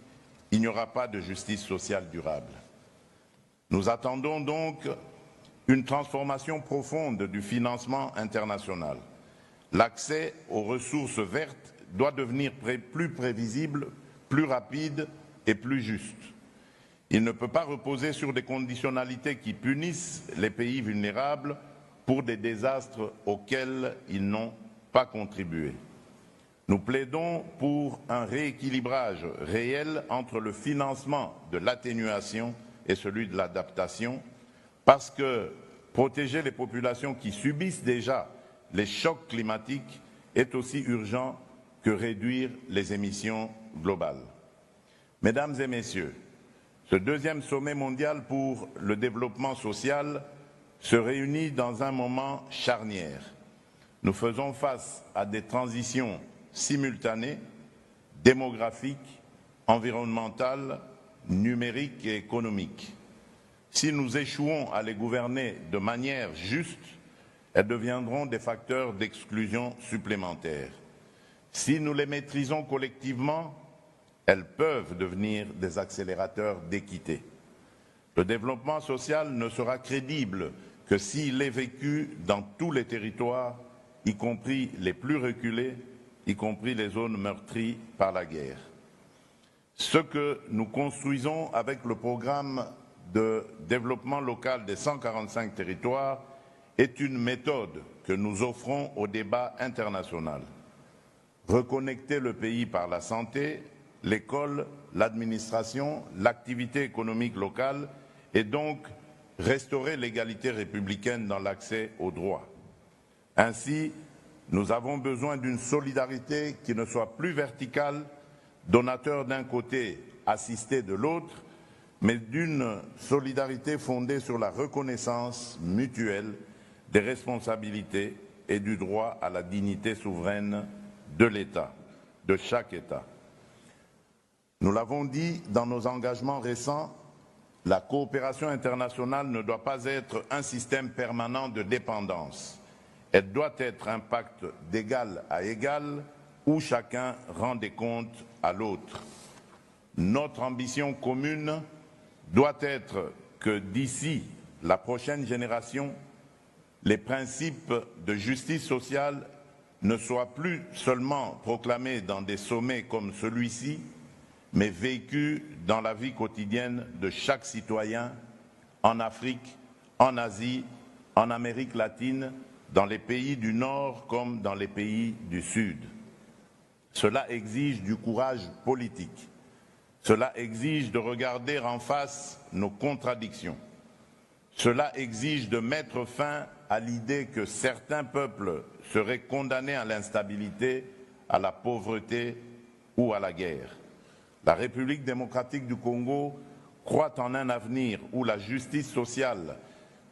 il n'y aura pas de justice sociale durable. Nous attendons donc une transformation profonde du financement international. L'accès aux ressources vertes doit devenir plus prévisible, plus rapide et plus juste. Il ne peut pas reposer sur des conditionnalités qui punissent les pays vulnérables pour des désastres auxquels ils n'ont pas contribué. Nous plaidons pour un rééquilibrage réel entre le financement de l'atténuation et celui de l'adaptation, parce que protéger les populations qui subissent déjà les chocs climatiques est aussi urgent que réduire les émissions globales. Mesdames et messieurs, ce deuxième sommet mondial pour le développement social se réunit dans un moment charnière. Nous faisons face à des transitions simultanées, démographiques, environnementales, numériques et économiques. Si nous échouons à les gouverner de manière juste, elles deviendront des facteurs d'exclusion supplémentaires. Si nous les maîtrisons collectivement, elles peuvent devenir des accélérateurs d'équité. Le développement social ne sera crédible que s'il est vécu dans tous les territoires, y compris les plus reculés, y compris les zones meurtries par la guerre. Ce que nous construisons avec le programme de développement local des 145 territoires est une méthode que nous offrons au débat international. Reconnecter le pays par la santé, l'école, l'administration, l'activité économique locale et donc restaurer l'égalité républicaine dans l'accès aux droits. Ainsi, nous avons besoin d'une solidarité qui ne soit plus verticale, donateur d'un côté, assisté de l'autre, mais d'une solidarité fondée sur la reconnaissance mutuelle des responsabilités et du droit à la dignité souveraine de l'État, de chaque État. Nous l'avons dit dans nos engagements récents, la coopération internationale ne doit pas être un système permanent de dépendance. Elle doit être un pacte d'égal à égal où chacun rend des comptes à l'autre. Notre ambition commune doit être que d'ici la prochaine génération, les principes de justice sociale ne soient plus seulement proclamés dans des sommets comme celui-ci, mais vécus dans la vie quotidienne de chaque citoyen en Afrique, en Asie, en Amérique latine, dans les pays du Nord comme dans les pays du Sud. Cela exige du courage politique. Cela exige de regarder en face nos contradictions. Cela exige de mettre fin à l'idée que certains peuples seraient condamnés à l'instabilité, à la pauvreté ou à la guerre. La République démocratique du Congo croit en un avenir où la justice sociale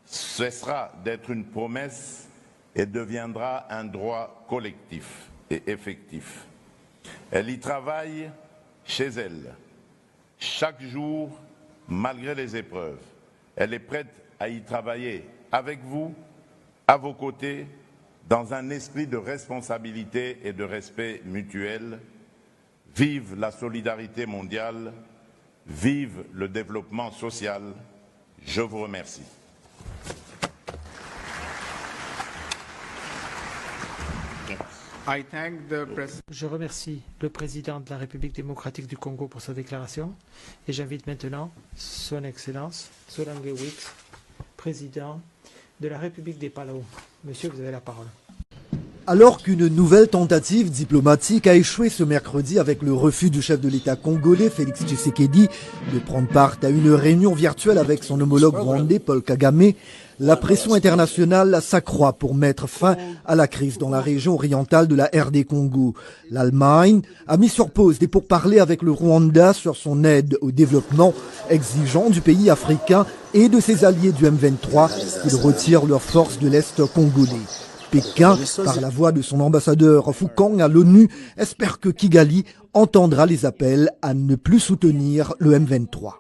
cessera d'être une promesse et deviendra un droit collectif et effectif. Elle y travaille chez elle, chaque jour, malgré les épreuves. Elle est prête à y travailler avec vous, à vos côtés, dans un esprit de responsabilité et de respect mutuel. Vive la solidarité mondiale, vive le développement social. Je vous remercie. Je remercie le président de la République démocratique du Congo pour sa déclaration et j'invite maintenant son Excellence Solange Wix, président de la République des Palau. Monsieur, vous avez la parole. Alors qu'une nouvelle tentative diplomatique a échoué ce mercredi avec le refus du chef de l'État congolais, Félix Tshisekedi, de prendre part à une réunion virtuelle avec son homologue rwandais, Paul Kagame, la pression internationale s'accroît pour mettre fin à la crise dans la région orientale de la RD Congo. L'Allemagne a mis sur pause des pourparlers avec le Rwanda sur son aide au développement, exigeant du pays africain et de ses alliés du M23 qu'ils retirent leurs forces de l'Est congolais. Pékin, par la voix de son ambassadeur Fukang à l'ONU, espère que Kigali entendra les appels à ne plus soutenir le M23.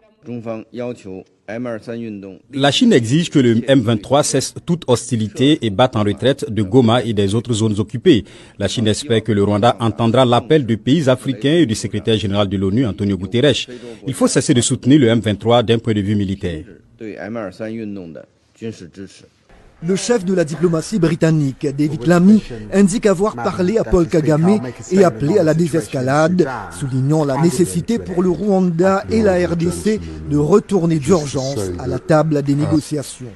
La Chine exige que le M23 cesse toute hostilité et batte en retraite de Goma et des autres zones occupées. La Chine espère que le Rwanda entendra l'appel de pays africains et du secrétaire général de l'ONU, Antonio Guterres. Il faut cesser de soutenir le M23 d'un point de vue militaire. Le chef de la diplomatie britannique, David Lammy, indique avoir parlé à Paul Kagame et appelé à la désescalade, soulignant la nécessité pour le Rwanda et la RDC de retourner d'urgence à la table des négociations.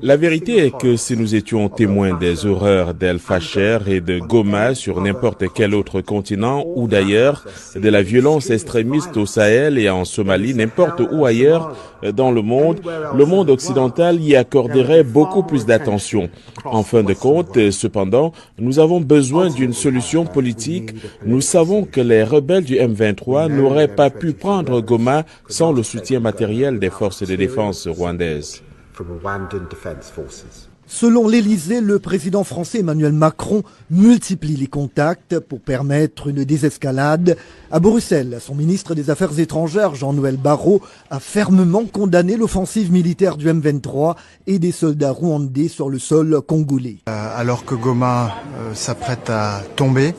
La vérité est que si nous étions témoins des horreurs d'El Fasher et de Goma sur n'importe quel autre continent ou d'ailleurs, de la violence extrémiste au Sahel et en Somalie, n'importe où ailleurs dans le monde occidental y accorderait beaucoup plus d'attention. En fin de compte, cependant, nous avons besoin d'une solution politique. Nous savons que les rebelles du M23 n'auraient pas pu prendre Goma sans le soutien matériel des forces de défense rwandaises. Selon l'Élysée, le président français Emmanuel Macron multiplie les contacts pour permettre une désescalade. À Bruxelles, son ministre des Affaires étrangères, Jean-Noël Barrot, a fermement condamné l'offensive militaire du M23 et des soldats rwandais sur le sol congolais. Alors que Goma s'apprête à tomber,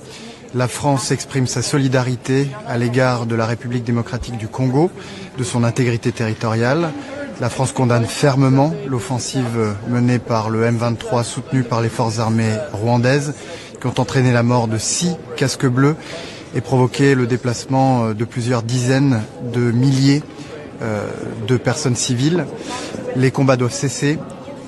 la France exprime sa solidarité à l'égard de la République démocratique du Congo, de son intégrité territoriale. La France condamne fermement l'offensive menée par le M23 soutenue par les forces armées rwandaises qui ont entraîné la mort de 6 casques bleus et provoqué le déplacement de plusieurs dizaines de milliers de personnes civiles. Les combats doivent cesser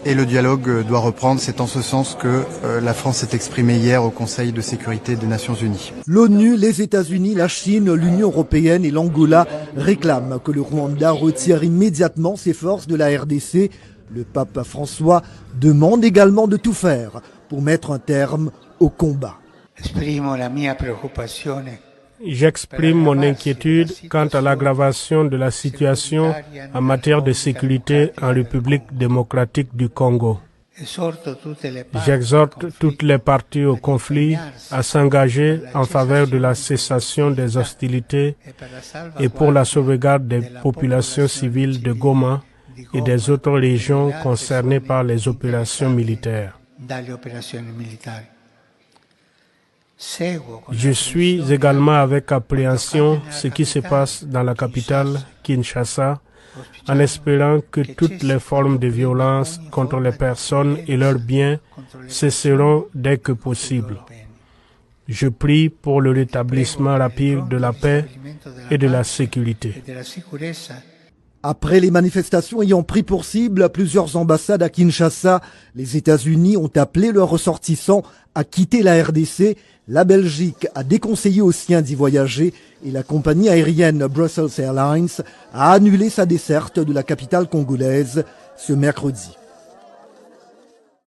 et le dialogue doit reprendre. C'est en ce sens que la France s'est exprimée hier au Conseil de sécurité des Nations Unies. L'ONU, les États-Unis, la Chine, l'Union européenne et l'Angola réclament que le Rwanda retire immédiatement ses forces de la RDC. Le pape François demande également de tout faire pour mettre un terme au combat. J'exprime mon inquiétude quant à l'aggravation de la situation en matière de sécurité en République démocratique du Congo. J'exhorte toutes les parties au conflit à s'engager en faveur de la cessation des hostilités et pour la sauvegarde des populations civiles de Goma et des autres régions concernées par les opérations militaires. Je suis également avec appréhension ce qui se passe dans la capitale, Kinshasa, en espérant que toutes les formes de violence contre les personnes et leurs biens cesseront dès que possible. Je prie pour le rétablissement rapide de la paix et de la sécurité. Après les manifestations ayant pris pour cible plusieurs ambassades à Kinshasa, les États-Unis ont appelé leurs ressortissants à quitter la RDC. La Belgique a déconseillé aux siens d'y voyager et la compagnie aérienne Brussels Airlines a annulé sa desserte de la capitale congolaise ce mercredi.